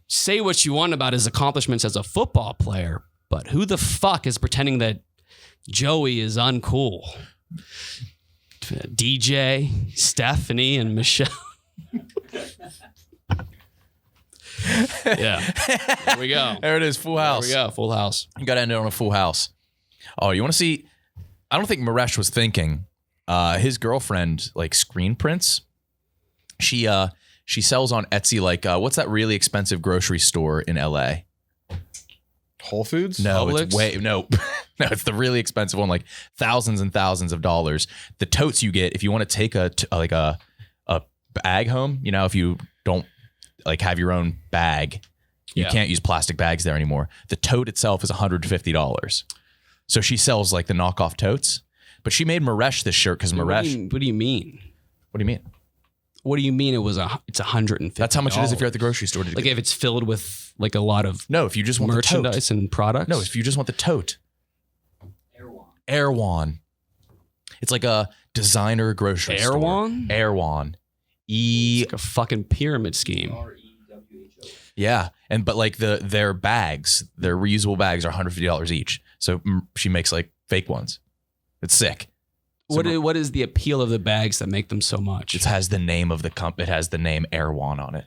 say what you want about his accomplishments as a football player, but who the fuck is pretending that Joey is uncool? DJ, Stephanie, and Michelle. Yeah. There we go. There it is, Full House. There we go, Full House. You got to end it on a Full House. Oh, you want to see? I don't think Maresh was thinking. His girlfriend, like screen prints. She sells on Etsy, like, what's that really expensive grocery store in LA? Whole Foods? No, Publix? it's no, it's the really expensive one, like thousands and thousands of dollars. The totes you get if you want to take a bag home. You know, if you don't like have your own bag, you can't use plastic bags there anymore. The tote itself is $150. So she sells like the knockoff totes, but she made Maresh this shirt because Maresh. What do you mean? What do you mean? What do you mean it's $150? That's how much it is if you're at the grocery store. Like if it's filled with like a lot of No, if you just want merchandise the tote. and products? No, if you just want the tote. Erewhon. It's like a designer grocery store. Erewhon? Erewhon. It's like a fucking pyramid scheme. Yeah, but like their bags, their reusable bags are $150 each. So she makes like fake ones. It's sick. So What is the appeal of the bags that make them so much? it has the name of the it has the name Erewhon on it.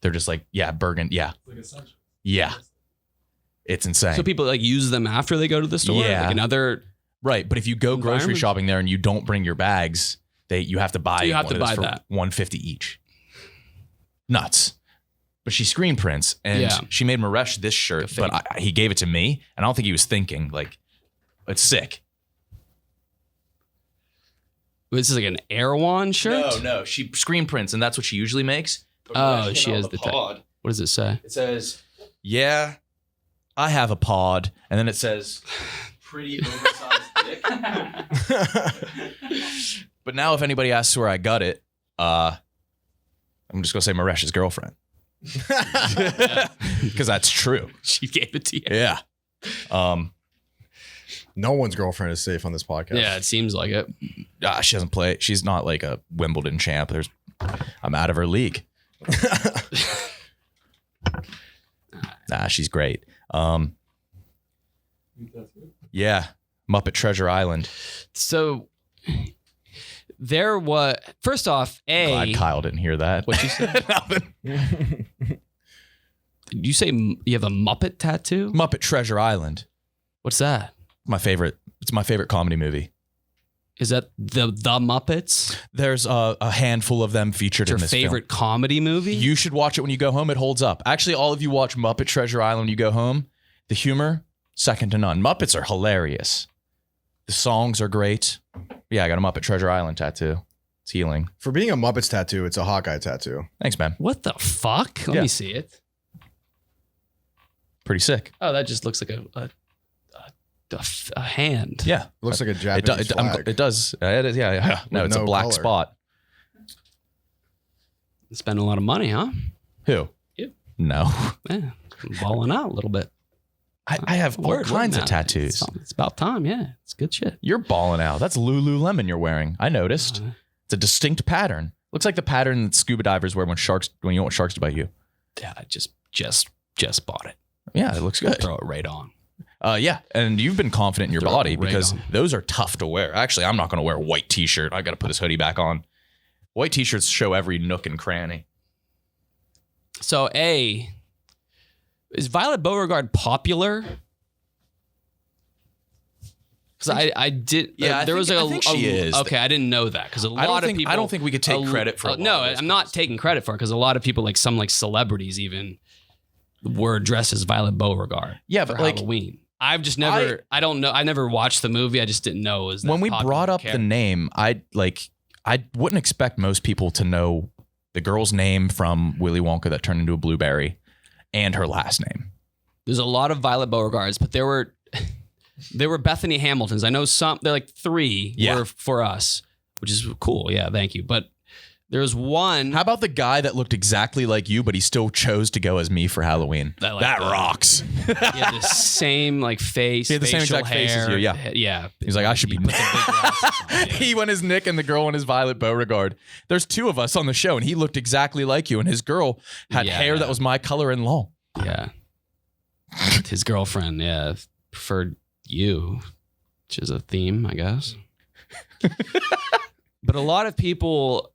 They're just like, yeah, Bergen, yeah. Yeah. It's insane. So people like use them after they go to the store? Yeah. Like another right, but if you go grocery environment? shopping there and you don't bring your bags, you have to buy You have one to of those buy for that. $150 each. Nuts. But she screen prints and Yeah. she made Maresh this shirt, Like a but he gave it to me and I don't think he was thinking like, it's sick. This is like an Erewhon shirt? No, she screen prints and that's what she usually makes. But Oh, Maresh came she out has with the a pod. What does it say? It says, yeah, I have a pod. And then it says, pretty oversized dick. But now if anybody asks where I got it, I'm just going to say Maresh's girlfriend. Because that's true. She gave it to you. Yeah. No one's girlfriend is safe on this podcast. Yeah, it seems like it. She doesn't play. She's not like a Wimbledon champ. I'm out of her league. Nah, she's great. Yeah. Muppet Treasure Island. So there was, first off, Glad Kyle didn't hear that. What'd you say? Nothing. Did you say you have a Muppet tattoo? Muppet Treasure Island. What's that? My favorite. It's my favorite comedy movie. Is that the Muppets? There's a handful of them featured Your in this favorite comedy movie? film. You should watch it when you go home. It holds up. Actually, all of you watch Muppet Treasure Island when you go home. The humor, second to none. Muppets are hilarious. The songs are great. Yeah, I got a Muppet Treasure Island tattoo. It's healing. For being a Muppets tattoo, it's a Hawkeye tattoo. Thanks, man. What the fuck? Let Yeah. me see it. Pretty sick. Oh, that just looks like a hand. Yeah. It looks like a It, Japanese flag. it does. It is. Yeah. No, With it's a no black color. spot. Spend a lot of money, huh? Who? You. No. Yeah. Balling out a little bit. I have all Word, kinds of man. tattoos. It's about time. Yeah. It's good shit. You're balling out. That's Lululemon you're wearing. I noticed. It's a distinct pattern. Looks like the pattern that scuba divers wear when you want sharks to bite you. Yeah. I just bought it. Yeah, it looks good. Throw it right on. Yeah, and you've been confident in your Throw it body right because on. those are tough to wear. Actually, I'm not going to wear a white t-shirt. I got to put this hoodie back on. White t-shirts show every nook and cranny. So, is Violet Beauregard popular? Because I did. Yeah, I there was think she is. Okay, I didn't know that because a lot of people. I don't think we could take credit for. No, I'm not taking credit for it because a lot of people, like some like celebrities, even were dressed as Violet Beauregard. Yeah, for but like Halloween. I've just never. I don't know. I never watched the movie. I just didn't know it was that when we popular brought up character. the name, I wouldn't expect most people to know the girl's name from Willy Wonka that turned into a blueberry and her last name. There's a lot of Violet Beauregards, but there were Bethany Hamiltons. I know some. They're like 3 were for us, which is cool. Yeah, thank you. But there's one. How about the guy that looked exactly like you, but he still chose to go as me for Halloween? That rocks. He had the same like face. He had the same facial exact face as hair. you, yeah. Yeah. He's like, I should be. Put the big glasses on, yeah. He went as Nick and the girl went as Violet Beauregard. There's 2 of us on the show, and he looked exactly like you, and his girl had hair that was my color and long. Yeah. His girlfriend, preferred you, which is a theme, I guess. But a lot of people,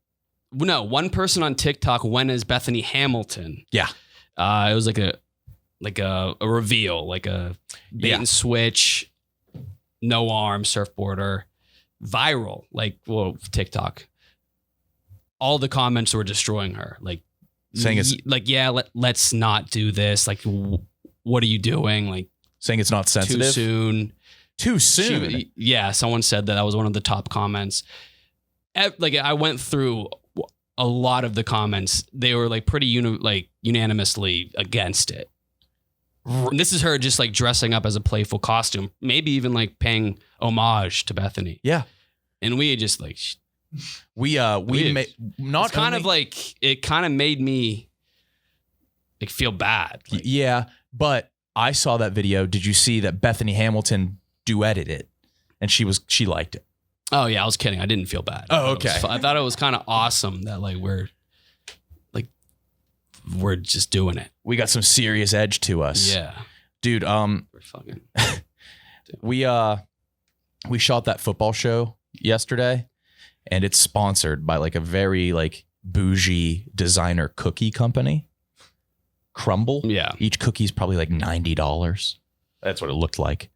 no, one person on TikTok went as Bethany Hamilton. Yeah. It was like a reveal, like a bait and switch, no arm surfboarder, viral, TikTok. All the comments were destroying her, like saying it's let's not do this. Like, what are you doing? Like, saying it's not sensitive. Too soon. Someone said that was one of the top comments. Like, I went through a lot of the comments. They were like pretty unanimously against it. And this is her just like dressing up as a playful costume, maybe even like paying homage to Bethany. Yeah. And we just like not kind of like it kind of made me like feel bad. Like, yeah, but I saw that video. Did you see that Bethany Hamilton duetted it, and she liked it? Oh yeah, I was kidding. I didn't feel bad. Oh, okay. I thought it was kind of awesome that like we're just doing it. We got some serious edge to us. Yeah, dude. We're fucking. we shot that football show yesterday, and it's sponsored by like a very like bougie designer cookie company, Crumble. Yeah, each cookie's probably like $90. That's what it looked like.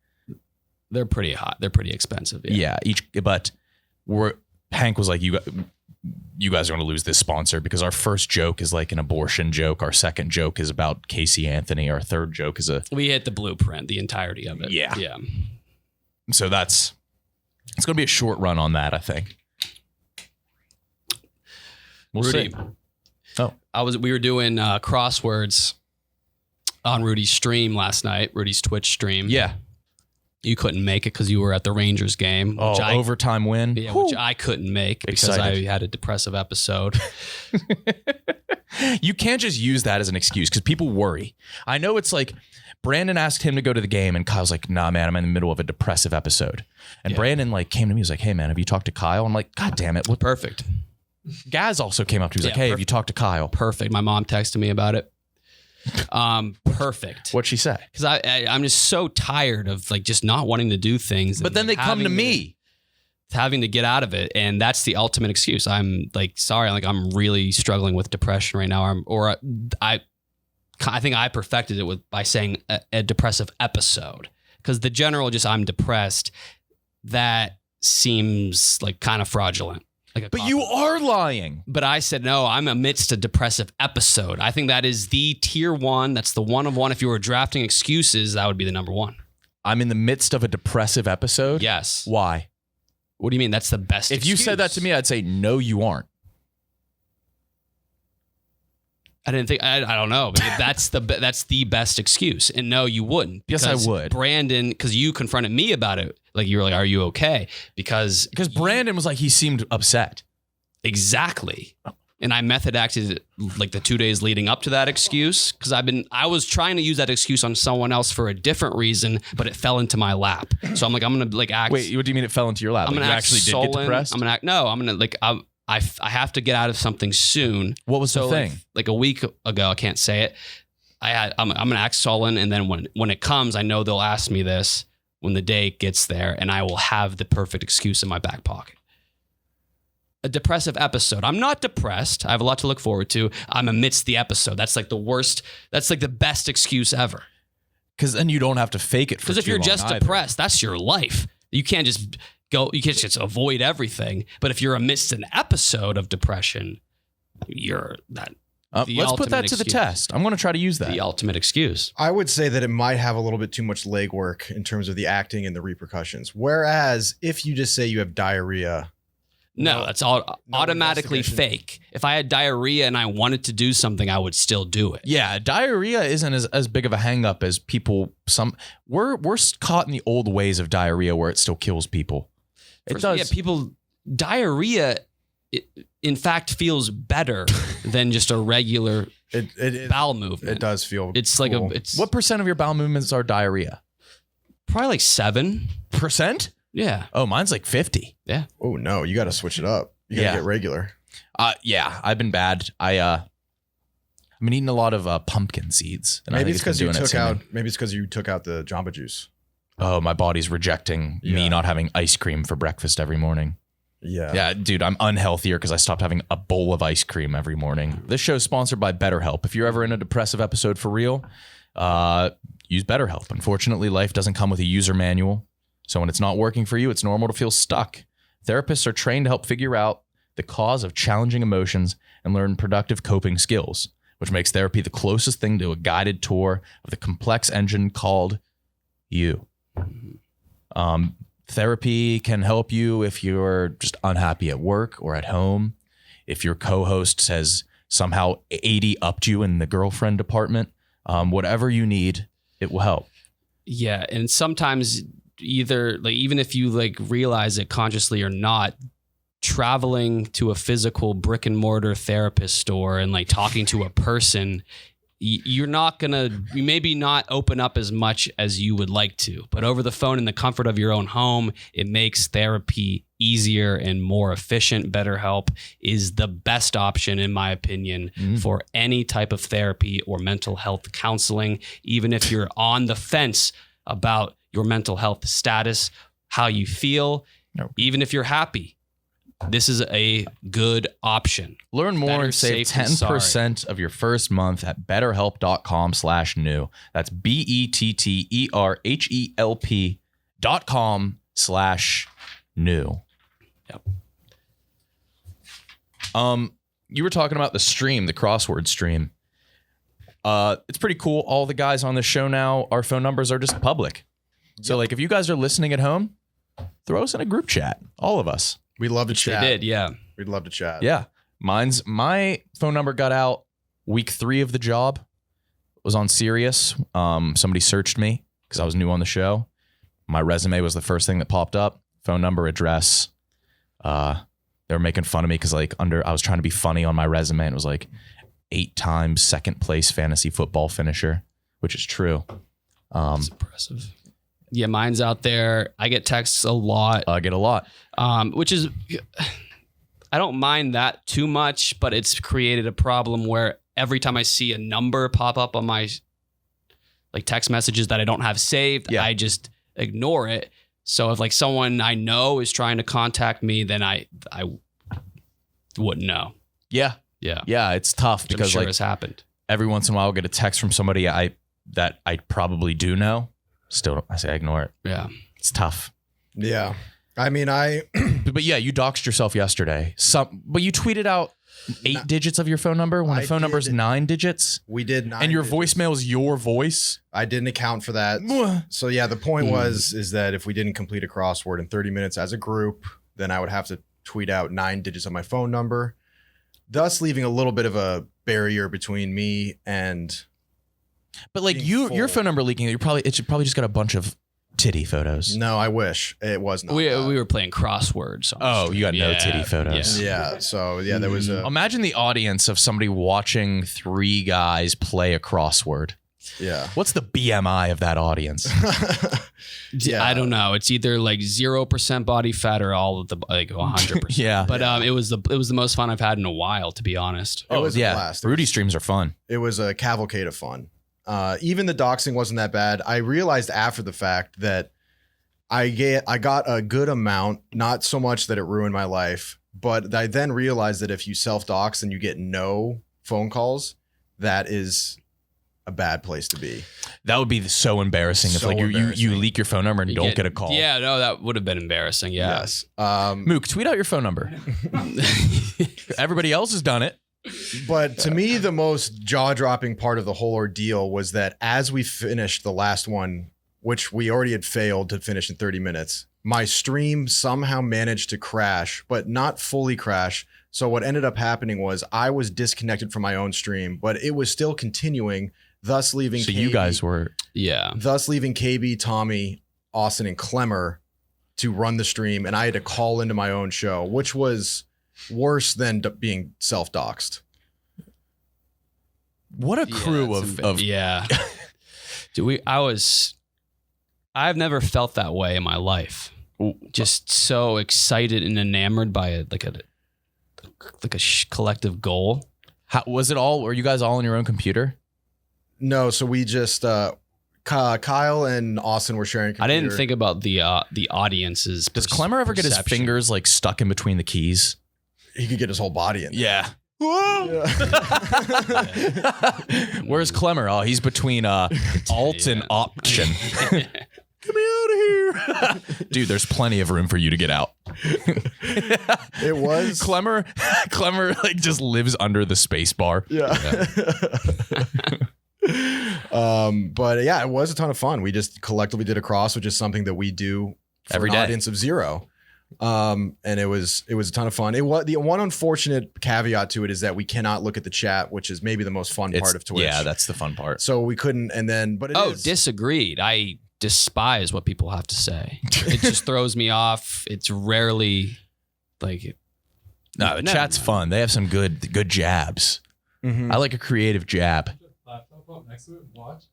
They're pretty hot. They're pretty expensive. Yeah. But Hank was like, you guys are going to lose this sponsor because our first joke is like an abortion joke. Our second joke is about Casey Anthony. Our third joke is we hit the blueprint, the entirety of it. Yeah. Yeah. So it's going to be a short run on that, I think. We'll Rudy, see. Oh, we were doing crosswords on Rudy's stream last night, Rudy's Twitch stream. yeah. You couldn't make it because you were at the Rangers game. Oh, overtime win. Yeah, which I couldn't make because Excited. I had a depressive episode. You can't just use that as an excuse because people worry. I know it's like Brandon asked him to go to the game and Kyle's like, nah, man, I'm in the middle of a depressive episode. And Brandon like came to me, he was like, hey, man, have you talked to Kyle? I'm like, God damn it. What? Perfect. Gaz also came up to me. He was like, hey, have you talked to Kyle? Perfect. My mom texted me about it. Perfect. What'd she say? Because I'm just so tired of like just not wanting to do things. But then they come to me. Having to get out of it, and that's the ultimate excuse. I'm like, sorry, like I'm really struggling with depression right now. I think I perfected it by saying a depressive episode, because the general just I'm depressed, that seems like kind of fraudulent. But you are lying. But I said, no, I'm amidst a depressive episode. I think that is the tier 1. That's the one of one. If you were drafting excuses, that would be the number 1. I'm in the midst of a depressive episode? Yes. Why? What do you mean? That's the best If you said that to me, I'd say, no, you aren't. I didn't think, I don't know. But that's the best excuse. And no, you wouldn't. Yes, I would. Brandon, because you confronted me about it. Like, you were like, are you okay? Because Brandon was like, he seemed upset. Exactly. And I method acted like the 2 days leading up to that excuse, because I was trying to use that excuse on someone else for a different reason, but it fell into my lap. So I'm like, I'm going to like act. Wait, what do you mean it fell into your lap? I'm going to act actually sullen. did get depressed? I'm going to act, no, I'm going to like, I have to get out of something soon. What was the thing? Like a week ago, I can't say it. I'm going to act sullen. And then when it comes, I know they'll ask me this when the day gets there, and I will have the perfect excuse in my back pocket. A depressive episode. I'm not depressed. I have a lot to look forward to. I'm amidst the episode. That's like the worst. That's like the best excuse ever. Because then you don't have to fake it for too long. Because if you're just depressed, that's your life. You can't just go. You can't just avoid everything. But if you're amidst an episode of depression, you're that. Let's put that to the test. I'm going to try to use that. The ultimate excuse. I would say that it might have a little bit too much legwork in terms of the acting and the repercussions. Whereas if you just say you have diarrhea, No, that's all automatically investigation. fake. If I had diarrhea and I wanted to do something, I would still do it. Yeah, diarrhea isn't as big of a hang up as people. We're caught in the old ways of diarrhea where it still kills people. It does. Yeah, diarrhea, in fact, feels better than just a regular bowel movement. It does feel. It's cool. like it's What percent of your bowel movements are diarrhea? probably like 7%. Yeah. Oh, mine's like 50. Yeah. Oh no, you got to switch it up. You got to Yeah. get regular. Yeah, I've been bad. I've been eating a lot of pumpkin seeds. And I Maybe think it's because been you doing it took to out. me. Maybe it's because you took out the Jamba Juice. Oh, my body's rejecting me Yeah. not having ice cream for breakfast every morning. Yeah. Yeah, dude, I'm unhealthier because I stopped having a bowl of ice cream every morning. This show's sponsored by BetterHelp. If you're ever in a depressive episode for real, use BetterHelp. Unfortunately, life doesn't come with a user manual. So when it's not working for you, it's normal to feel stuck. Therapists are trained to help figure out the cause of challenging emotions and learn productive coping skills, which makes therapy the closest thing to a guided tour of the complex engine called you. Therapy can help you if you're just unhappy at work or at home. If your co-host has somehow 80 upped you in the girlfriend department, whatever you need, it will help. Yeah. And sometimes either like, even if you like realize it consciously or not, traveling to a physical brick and mortar therapist store and like talking to a person, you maybe not open up as much as you would like to, but over the phone in the comfort of your own home, it makes therapy easier and more efficient. BetterHelp is the best option, in my opinion, for any type of therapy or mental health counseling. Even if you're on the fence about your mental health status, how you feel, even if you're happy, this is a good option. Learn more Better and save safe than sorry. 10% of your first month at betterhelp.com/new. That's BETTERHELP.com/new. Yep. You were talking about the stream, the crossword stream. It's pretty cool. All the guys on the show now, our phone numbers are just public. So like if you guys are listening at home, throw us in a group chat. All of us. We'd love to They chat. did, yeah. We'd love to chat. Yeah. My phone number got out week 3 of the job. It was on Sirius. Somebody searched me because I was new on the show. My resume was the first thing that popped up. Phone number, address. They were making fun of me because I was trying to be funny on my resume, and it was like 8 times second place fantasy football finisher, which is true. It's impressive. Yeah, mine's out there. I get texts a lot. I get a lot. Which is, I don't mind that too much, but it's created a problem where every time I see a number pop up on my like text messages that I don't have saved, I just ignore it. So if like someone I know is trying to contact me, then I wouldn't know. Yeah. Yeah. Yeah, it's tough Which I'm because sure like has happened. every once in a while I'll get a text from somebody that I probably do know. Still, I say I ignore it. Yeah. It's tough. Yeah. I mean, But yeah, you doxed yourself yesterday. But you tweeted out 8 digits of your phone number when I the phone number is did. 9 digits. we did 9 And your digits. voicemail is your voice. I didn't account for that. So yeah, the point is that if we didn't complete a crossword in 30 minutes as a group, then I would have to tweet out 9 digits of my phone number, thus leaving a little bit of a barrier between me and. But like Being your Oh. full. phone number leaking, it should probably just got a bunch of titty photos. No, I wish it was not. We that. were playing crosswords. on the Oh, stream. you got no titty photos. Yeah. Yeah. So yeah, there was a. Imagine the audience of somebody watching 3 guys play a crossword. Yeah. What's the BMI of that audience? Yeah. I don't know. It's either like 0% body fat or all of the like 100%. Yeah. But it was the most fun I've had in a while, to be honest. It was a yeah. blast. Rudy streams are fun. It was a cavalcade of fun. Even the doxing wasn't that bad. I realized after the fact that I got a good amount, not so much that it ruined my life, but I then realized that if you self-dox and you get no phone calls, that is a bad place to be. That would be so embarrassing if So like you embarrassing. leak your phone number and You don't get a call. Yeah, no, that would have been embarrassing. Yeah. Yes. Mook, tweet out your phone number. Everybody else has done it. But to me, the most jaw-dropping part of the whole ordeal was that as we finished the last one, which we already had failed to finish in 30 minutes, my stream somehow managed to crash, but not fully crash. So what ended up happening was I was disconnected from my own stream, but it was still continuing, thus leaving So KB, you guys were. thus leaving KB, Tommy, Austin, and Clemmer to run the stream, and I had to call into my own show, which was worse than being self-doxed. What a crew of yeah. Dude, I've never felt that way in my life. Just so excited and enamored by a collective goal. How, was it all? Were you guys all on your own computer? No, so we just Kyle and Austin were sharing a computer. I didn't think about the audience's. Does Clemmer ever get his fingers like stuck in between the keys? He could get his whole body in there. Yeah. Where's Clemmer? Oh, he's between alt and option. Get me out of here. Dude, there's plenty of room for you to get out. It was Clemmer like just lives under the space bar. Yeah. But yeah, it was a ton of fun. We just collectively did a cross, which is something that we do for Every an day. audience of 0. And it was a ton of fun. It was the one unfortunate caveat to it is that we cannot look at the chat, which is maybe the most fun part of Twitch. Yeah, that's the fun part. So we couldn't, and then but it is. Disagreed. I despise what people have to say. It just throws me off. It's rarely like. No, the chat's fun. They have some good jabs. Mhm. I like a creative jab. Laptop up next to it and watch.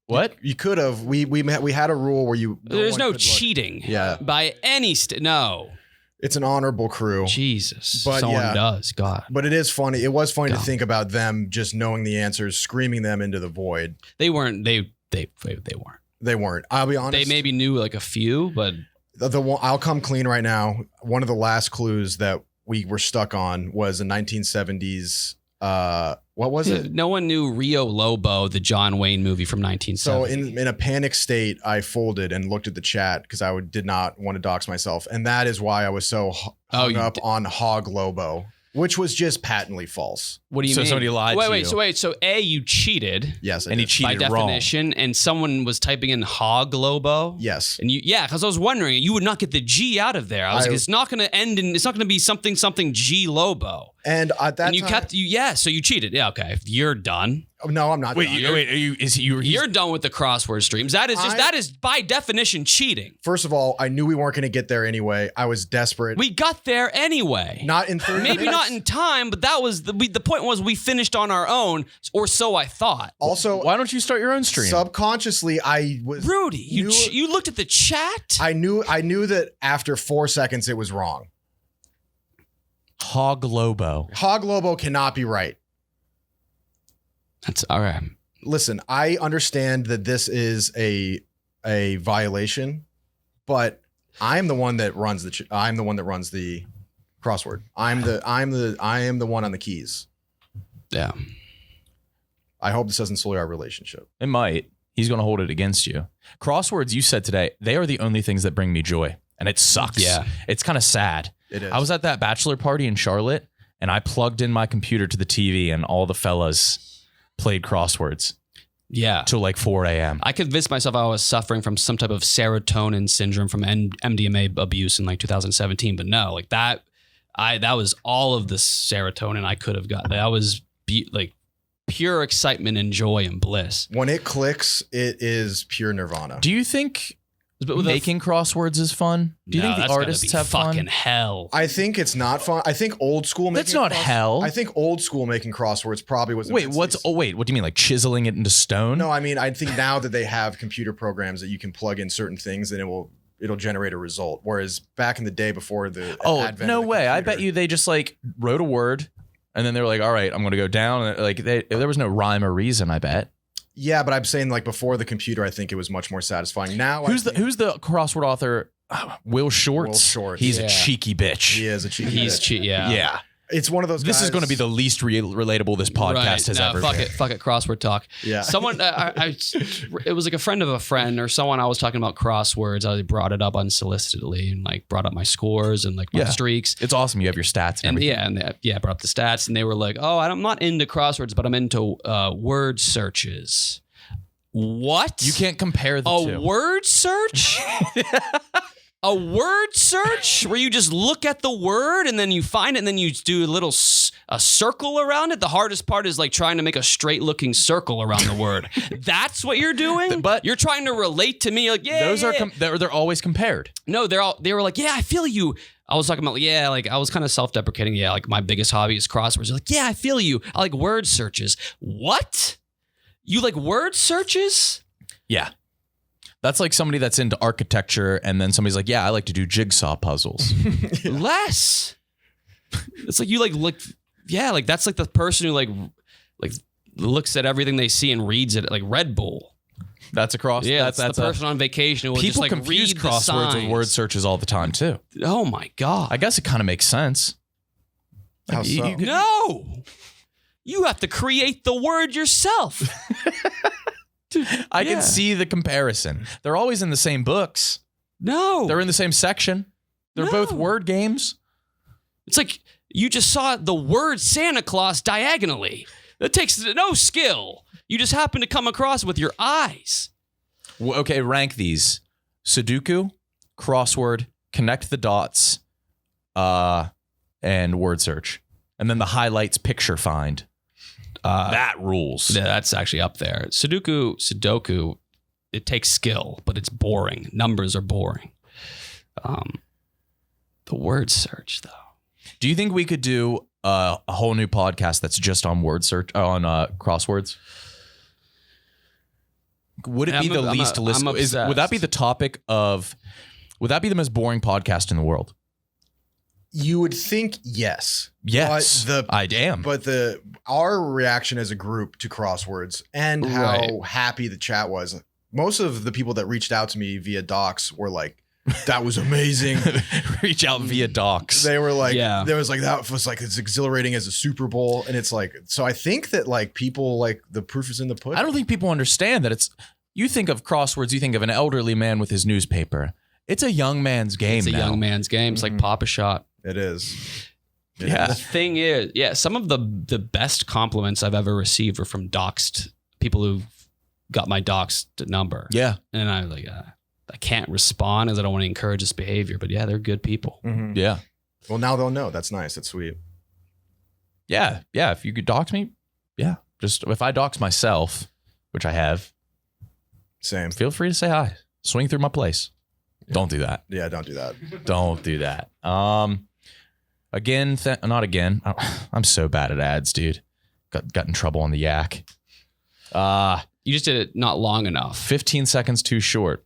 What? You could have. We had a rule where you. There's one no could look. cheating. Yeah. By any no. It's an honorable crew. Jesus. But Someone yeah. does. God. But it is funny. It was funny to God. think about them just knowing the answers, screaming them into the void. They weren't. They weren't. They weren't. I'll be honest. They maybe knew like a few, but The one, I'll come clean right now. One of the last clues that we were stuck on was a 1970s. What was it? no one knew Rio Lobo, the John Wayne movie from 1970. So in a panic state, I folded and looked at the chat because I did not want to dox myself, and that is why I was so hung up on Hog Lobo, which was just patently false. What do you So mean? somebody lied to you. So A, you cheated Yes, I And he did. cheated by wrong. definition, and someone was typing in Hog Lobo. Yes. And because I was wondering, you would not get the G out of there. I was like, it's not going to end in, it's not going to be something G Lobo. And at that And you time, so you cheated. Yeah, okay. You're done. no, I'm not. Wait, done. You're done with the crossword streams. That is by definition cheating. First of all, I knew we weren't going to get there anyway. I was desperate. We got there anyway. Not in 30 Maybe minutes. not in time, but that was the point was we finished on our own, or so I thought. Also, Why don't you start your own stream? subconsciously, I was Rudy, you looked at the chat. I knew that after 4 seconds it was wrong. Hog Lobo. Hog Lobo cannot be right. That's all right. Listen, I understand that this is a violation, but I'm the one that runs I'm the one that runs the crossword. I am the one on the keys. Yeah. I hope this doesn't sully our relationship. It might. He's going to hold it against you. Crosswords, you said today, they are the only things that bring me joy. And it sucks. Yeah. It's kind of sad. It is. I was at that bachelor party in Charlotte, and I plugged in my computer to the TV, and all the fellas played crosswords Yeah. till like 4 a.m. I convinced myself I was suffering from some type of serotonin syndrome from MDMA abuse in like 2017, but no, like that was all of the serotonin I could have got. That was like pure excitement and joy and bliss. When it clicks, it is pure nirvana. Do you think But with making crosswords is fun? Do you think the artists have fucking fun? hell? I think it's not fun. I think old school making That's not hell. I think old school making crosswords probably was Wait, immensely- what do you mean? Like chiseling it into stone? No, I mean, I think now that they have computer programs that you can plug in certain things and it'll generate a result. Whereas back in the day before the advent no of the way. I computer- bet you they just like wrote a word and then they were like, all right, I'm going to go down. And like there was no rhyme or reason, I bet. Yeah, but I'm saying like before the computer, I think it was much more satisfying. Now, Who's the crossword author? Will Shorts. Will Shorts. He's Yeah. a cheeky bitch. He is a cheeky. He's bitch. yeah. Yeah. It's one of those. This is guys- going to be the least relatable this podcast has ever fuck been. Fuck it. Crossword talk. Yeah. Someone, it was like a friend of a friend or someone. I was talking about crosswords. I brought it up unsolicitedly and like brought up my scores and like my Yeah. streaks. It's awesome. You have your stats and And everything. brought up the stats, and they were like, "Oh, I'm not into crosswords, but I'm into word searches." What? You can't compare the a two. word search? A word search where you just look at the word and then you find it and then you do a circle around it. The hardest part is like trying to make a straight looking circle around the word. That's what you're doing. But you're trying to relate to me. Like, yeah, Those yeah. are they're always compared. No, they were like, yeah, I feel you. I was talking about, yeah, like I was kind of self-deprecating. Yeah, like my biggest hobby is crosswords. Like, yeah, I feel you. I like word searches. What? You like word searches? Yeah. That's like somebody that's into architecture and then somebody's like, yeah, I like to do jigsaw puzzles. Less. It's like you like yeah, like that's like the person who like looks at everything they see and reads it like Red Bull. That's across. Yeah, that's the person on vacation who will People just like confuse read the crosswords with signs. word searches all the time too. Oh my God. I guess it kind of makes sense. How You- so? you could- No. You have to create the word yourself. I Yeah. can see the comparison. They're always in the same books. No. They're in the same section. They're both No. word games. It's like you just saw the word Santa Claus diagonally. That takes no skill. You just happen to come across it with your eyes. Okay, rank these: Sudoku, crossword, connect the dots, and word search, and then the highlights picture find. That rules. Yeah, that's actually up there. Sudoku, it takes skill, but it's boring. Numbers are boring. The word search, though. Do you think we could do a whole new podcast that's just on word search on crosswords? Would it be the least listen? Would that be the topic of? Would that be the most boring podcast in the world? You would think yes. Yes, But I am. But our reaction as a group to crosswords and how Right. happy the chat was. Most of the people that reached out to me via docs were like, "That was amazing." Reach out via docs. They were like, Yeah. there was like, that was like as exhilarating as a Super Bowl. And it's like, so I think that like people like the proof is in the pudding. I don't think people understand that it's. You think of crosswords, you think of an elderly man with his newspaper. It's a young man's game It's a now. young man's game. It's like pop a shot. It is. It Yeah. The is. thing is, yeah, some of the best compliments I've ever received are from doxed people who got my doxed number. Yeah, And I was like, I can't respond as I don't want to encourage this behavior. But yeah, they're good people. Mhm. yeah, Well, now they'll know. That's nice. That's sweet. yeah. If you could dox me, yeah. Just if I dox myself, which I have, Same. feel free to say hi. Swing through my place. Don't do that. Yeah, don't do that. Don't do that. Again, not again. I'm so bad at ads, dude. Got in trouble on the yak. You just did it not long enough. 15 seconds too short.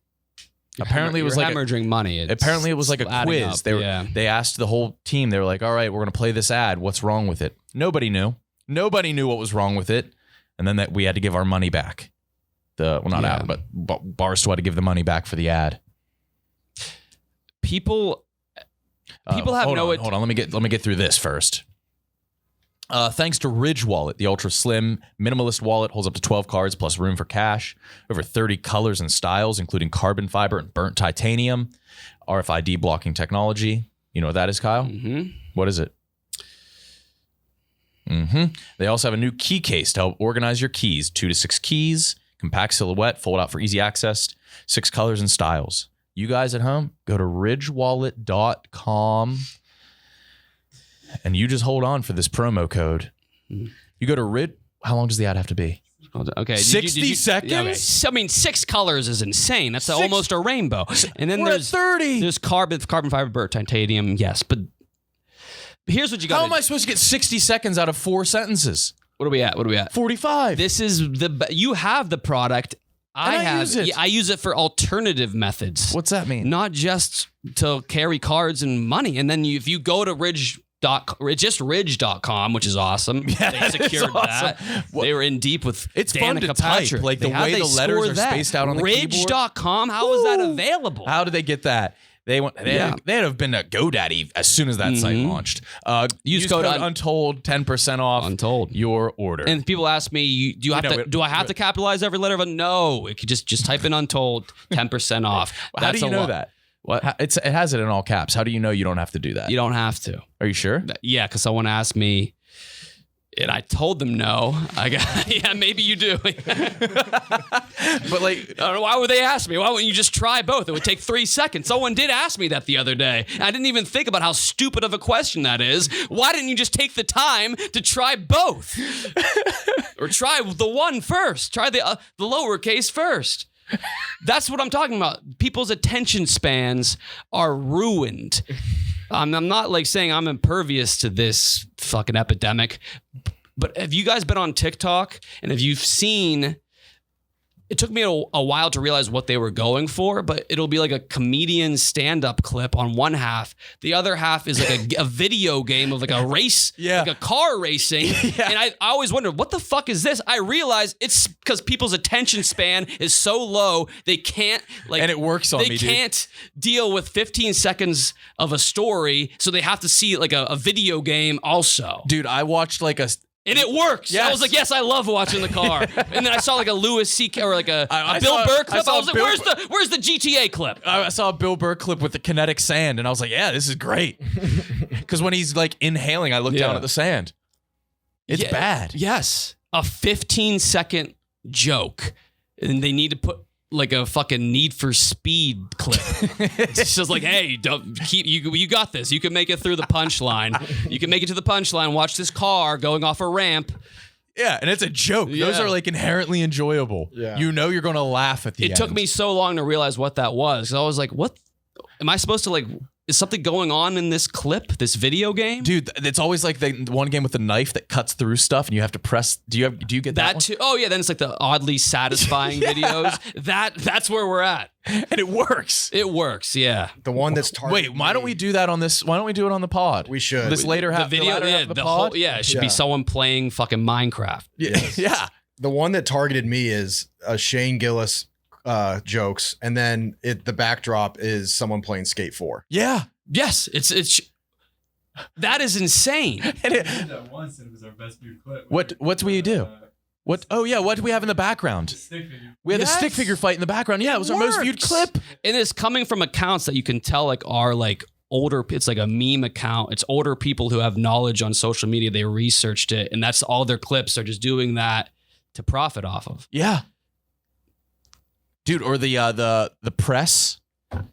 Apparently it was You're like hemorrhaging money. apparently it was like a adding quiz. up, They asked the whole team. They were like, "All right, we're gonna play this ad. What's wrong with it?" Nobody knew. Nobody knew what was wrong with it. And then that we had to give our money back. Not Yeah. ad, but Barstool had to give the money back for the ad. People have hold no. on, hold on. Let me get through this first. Thanks to Ridge Wallet, the ultra slim minimalist wallet holds up to 12 cards plus room for cash. Over 30 colors and styles, including carbon fiber and burnt titanium, RFID blocking technology. You know what that is, Kyle? Mhm. What is it? They also have a new key case to help organize your keys. 2 to 6 keys, compact silhouette, fold out for easy access, 6 colors and styles. You guys at home, go to ridgewallet.com and you just hold on for this promo code. You go to how long does the ad have to be? Okay. 60 seconds? Yeah, okay. I mean, 6 colors is insane. That's almost a rainbow. And then We're at there's 30. There's carbon fiber, burnt titanium. Yes, but here's what you got. How am I supposed to get 60 seconds out of 4 sentences? What are we at? 45. This is you have the product. I use it. Yeah, I use it for alternative methods. What's that mean? Not just to carry cards and money. And then if you go to just ridge.com, which is awesome. Yeah, They secured awesome. that. They were in deep with It's fun Danica to type, Patrick. like the How'd way they the letters score are that? spaced out on the keyboard. Ridge.com, how is that available? How did they get that? They'd have been a GoDaddy as soon as that site launched. Use code Untold, 10% off Untold your order. And people ask me, do I have to capitalize every letter of it? No, it could just type in Untold, 10% off. How do you know that? What? It has it in all caps. How do you know you don't have to do that? You don't have to. Are you sure? Yeah, because someone asked me, and I told them no. Yeah, maybe you do. But like, I don't know, why would they ask me? Why wouldn't you just try both? It would take 3 seconds. Someone did ask me that the other day. I didn't even think about how stupid of a question that is. Why didn't you just take the time to try both? Or try the one first. Try the lowercase first. That's what I'm talking about. People's attention spans are ruined. I'm not like saying I'm impervious to this fucking epidemic, but have you guys been on TikTok and have you seen, it took me a while to realize what they were going for, but it'll be like a comedian stand-up clip on one half. The other half is like a video game of like a race, like a car racing. And I always wondered, what the fuck is this? I realized it's because people's attention span is so low, they can't and it works on me, dude. They can't deal with 15 seconds of a story, so they have to see like a video game also. Dude, I watched like a... And it works. Yes. I was like, yes, I love watching the car. And then I saw like a Louis C.K. or like a Bill Burr clip. I was like, where's the GTA clip? I saw a Bill Burr clip with the kinetic sand, and I was like, yeah, this is great. Because when he's like inhaling, I look down at the sand. It's bad. Yes. A 15-second joke. And they need to put like a fucking Need for Speed clip. It's just like, hey, you got this. You can make it through the punchline. You can make it to the punchline. Watch this car going off a ramp. Yeah, and it's a joke. Yeah. Those are like inherently enjoyable. Yeah. You know you're going to laugh at the end. It took me so long to realize what that was. 'Cause I was like, what? Am I supposed to like... Is something going on in this clip, this video game? Dude, it's always like the one game with the knife that cuts through stuff and you have to press. Do you get that too? Oh yeah, then it's like the oddly satisfying videos. That's where we're at. And it works. It works, yeah. The one that's targeted. Wait, why don't we do that on this? Why don't we do it on the pod? We should. This later half, the video, half of the pod? it should be someone playing fucking Minecraft. Yeah. The one that targeted me is Shane Gillis jokes, and then the backdrop is someone playing Skate 4. Yeah. Yes, it's that is insane. We did that once, and it was our best viewed clip. What do we do? What? Oh yeah, what do we have in the background? We had the stick figure fight in the background. Yeah, it was our most viewed clip. And it's coming from accounts that you can tell like are like older. It's like a meme account. It's older people who have knowledge on social media. They researched it, and that's all their clips. They're just doing that to profit off of. Yeah. Dude, or the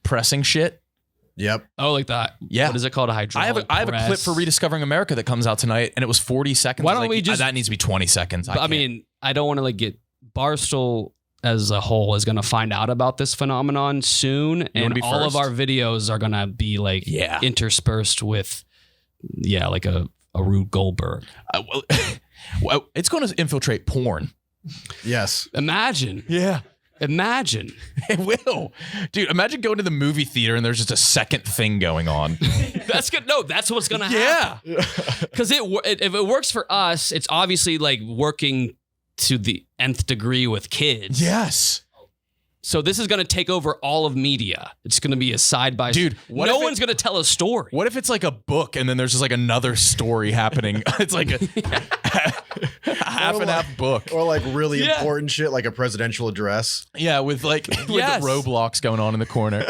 pressing shit. Yep. Oh, like that. Yeah. What is it called? A hydraulic I have a clip for Rediscovering America that comes out tonight, and it was 40 seconds. Why don't we just... That needs to be 20 seconds. I mean, I don't want to like get... Barstool as a whole is going to find out about this phenomenon soon, and all of our videos are going to be like interspersed with, like a Rube Goldberg. Well, it's going to infiltrate porn. Yes. Imagine. Yeah. Imagine. It will. Dude, imagine going to the movie theater and there's just a second thing going on. That's good. No, that's what's going to happen. Yeah. Because if it works for us, it's obviously like working to the nth degree with kids. Yes. So this is going to take over all of media. It's going to be a side by dude. No one's going to tell a story. What if it's like a book and then there's just like another story happening? It's like a half and half book, or like really important shit, like a presidential address. Yeah, with like with the Roblox going on in the corner.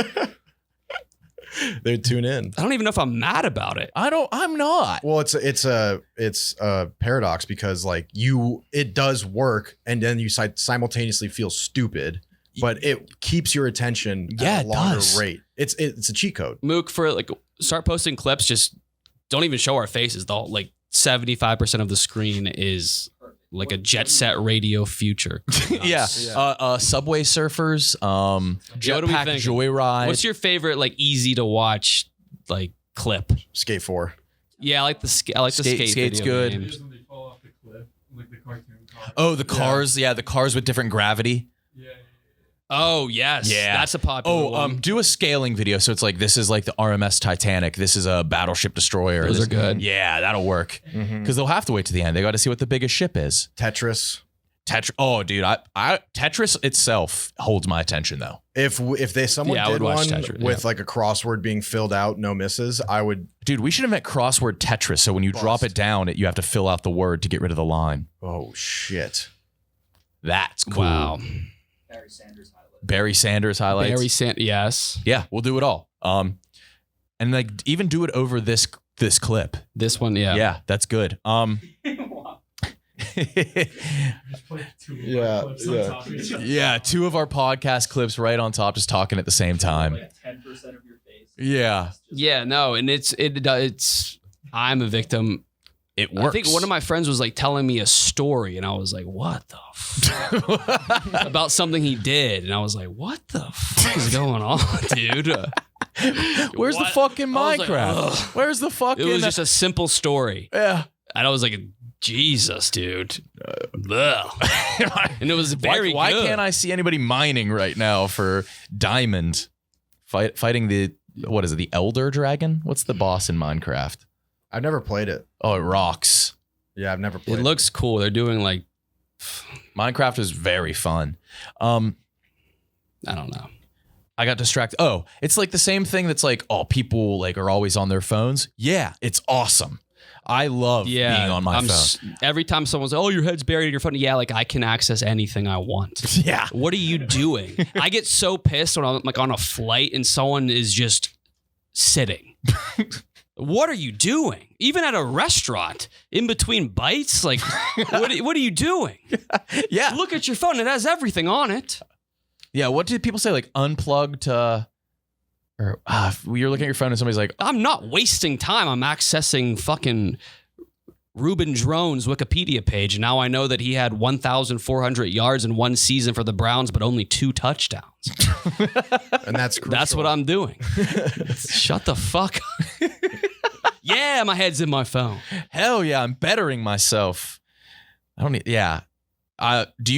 They'd tune in. I don't even know if I'm mad about it. I'm not. Well, it's a paradox because like it does work, and then you simultaneously feel stupid. But it keeps your attention at a longer rate. It's a cheat code. Mook, for like start posting clips, just don't even show our faces. Like 75% of the screen is like a Jet Set Radio future. Subway Surfers, Jetpack Joyride. What's your favorite like easy to watch like clip? Skate 4. Yeah, I like the skate. Skate's good. When they fall off the cliff, like the cartoon car. Oh, the cars. Yeah, the cars with different gravity. Yeah. Oh yes, that's a popular one. Do a scaling video. So it's like, this is like the RMS Titanic. This is a battleship destroyer. Those are good. Yeah, that'll work because they'll have to wait to the end. They got to see what the biggest ship is. Tetris. Tetris. Oh, dude, I Tetris itself holds my attention though. If someone Yeah, I would did watch one Tetris, with like a crossword being filled out, no misses, I would. Dude, we should invent crossword Tetris. So when you drop it down, you have to fill out the word to get rid of the line. Oh shit! That's cool. Wow. Barry Sanders highlights. Yes. Yeah, we'll do it all. And like even do it over this clip. This one, yeah. Yeah, that's good. Yeah, 2 of our podcast clips right on top, just talking at the same time. Like 10% of your face. Yeah, Yeah, no, and it's I'm a victim. it works. I think one of my friends was like telling me a story, and I was like, "What the fuck?" about something he did, and I was like, "What the fuck is going on, dude?" Where's the What? fucking I was like, Minecraft? ugh. Where's the fucking? It was just a simple story, yeah. and I was like, "Jesus, dude," Ugh. And it was very Why good. can't I see anybody mining right now for diamond? Fighting the what is it? The Elder Dragon? What's the boss in Minecraft? I've never played it. Oh, it rocks. Yeah, I've never played It looks cool. They're doing like Minecraft is very fun. I don't know. I got distracted. Oh, it's like the same thing that's like, oh, people like are always on their phones. Yeah, it's awesome. I love being on my phone. Every time someone's like, "Oh, your head's buried in your phone," yeah, like I can access anything I want. Yeah. What are you doing? I get so pissed when I'm like on a flight and someone is just sitting. What are you doing? Even at a restaurant, in between bites, like what are you doing? Yeah. Look at your phone; it has everything on it. Yeah. What did people say? Like unplugged or you're looking at your phone and somebody's like, I'm not wasting time. I'm accessing fucking Ruben Drone's Wikipedia page. And now I know that he had 1,400 yards in one season for the Browns, but only 2 touchdowns. And that's crucial. That's what I'm doing. Shut the fuck up. Yeah, my head's in my phone. hell yeah, I'm bettering myself. I don't need, yeah. Do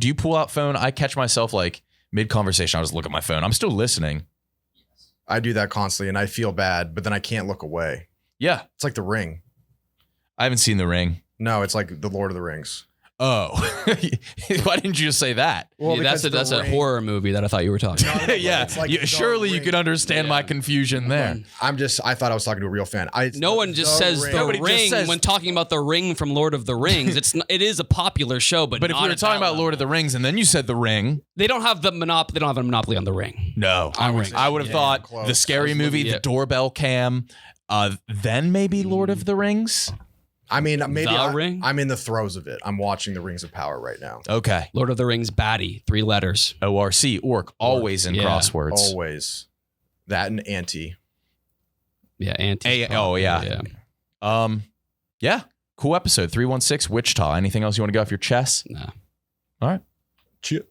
you pull out phone? I catch myself like mid conversation. I just look at my phone. I'm still listening. I do that constantly, and I feel bad, but then I can't look away. Yeah. It's like The Ring. I haven't seen The Ring. No, it's like The Lord of the Rings. Oh, why didn't you just say that? Well, Yeah, that's a horror movie that I thought you were talking about. Yeah, it's like The surely you Ring. could understand my confusion there. I thought I was talking to a real fan. No one just says Ring. The Nobody just Ring says- when talking about The Ring from Lord of the Rings. It is a popular show, but But if not we were at talking that about Lord of the Rings and then you said The Ring, They don't have a monopoly on the Ring. no, On Ring. I would have thought close. the scary I was movie, looking the at- doorbell cam, then maybe Lord of the Rings. I mean, maybe The Ring? I'm in the throes of it. I'm watching The Rings of Power right now. Okay, Lord of the Rings baddie, 3 letters. ORC, orc, always in Yeah. crosswords. Always. That and Auntie. Yeah, anti. Oh yeah. Yeah, cool episode. 316 Wichita. Anything else you want to go off your chest? No. All right. Cheers.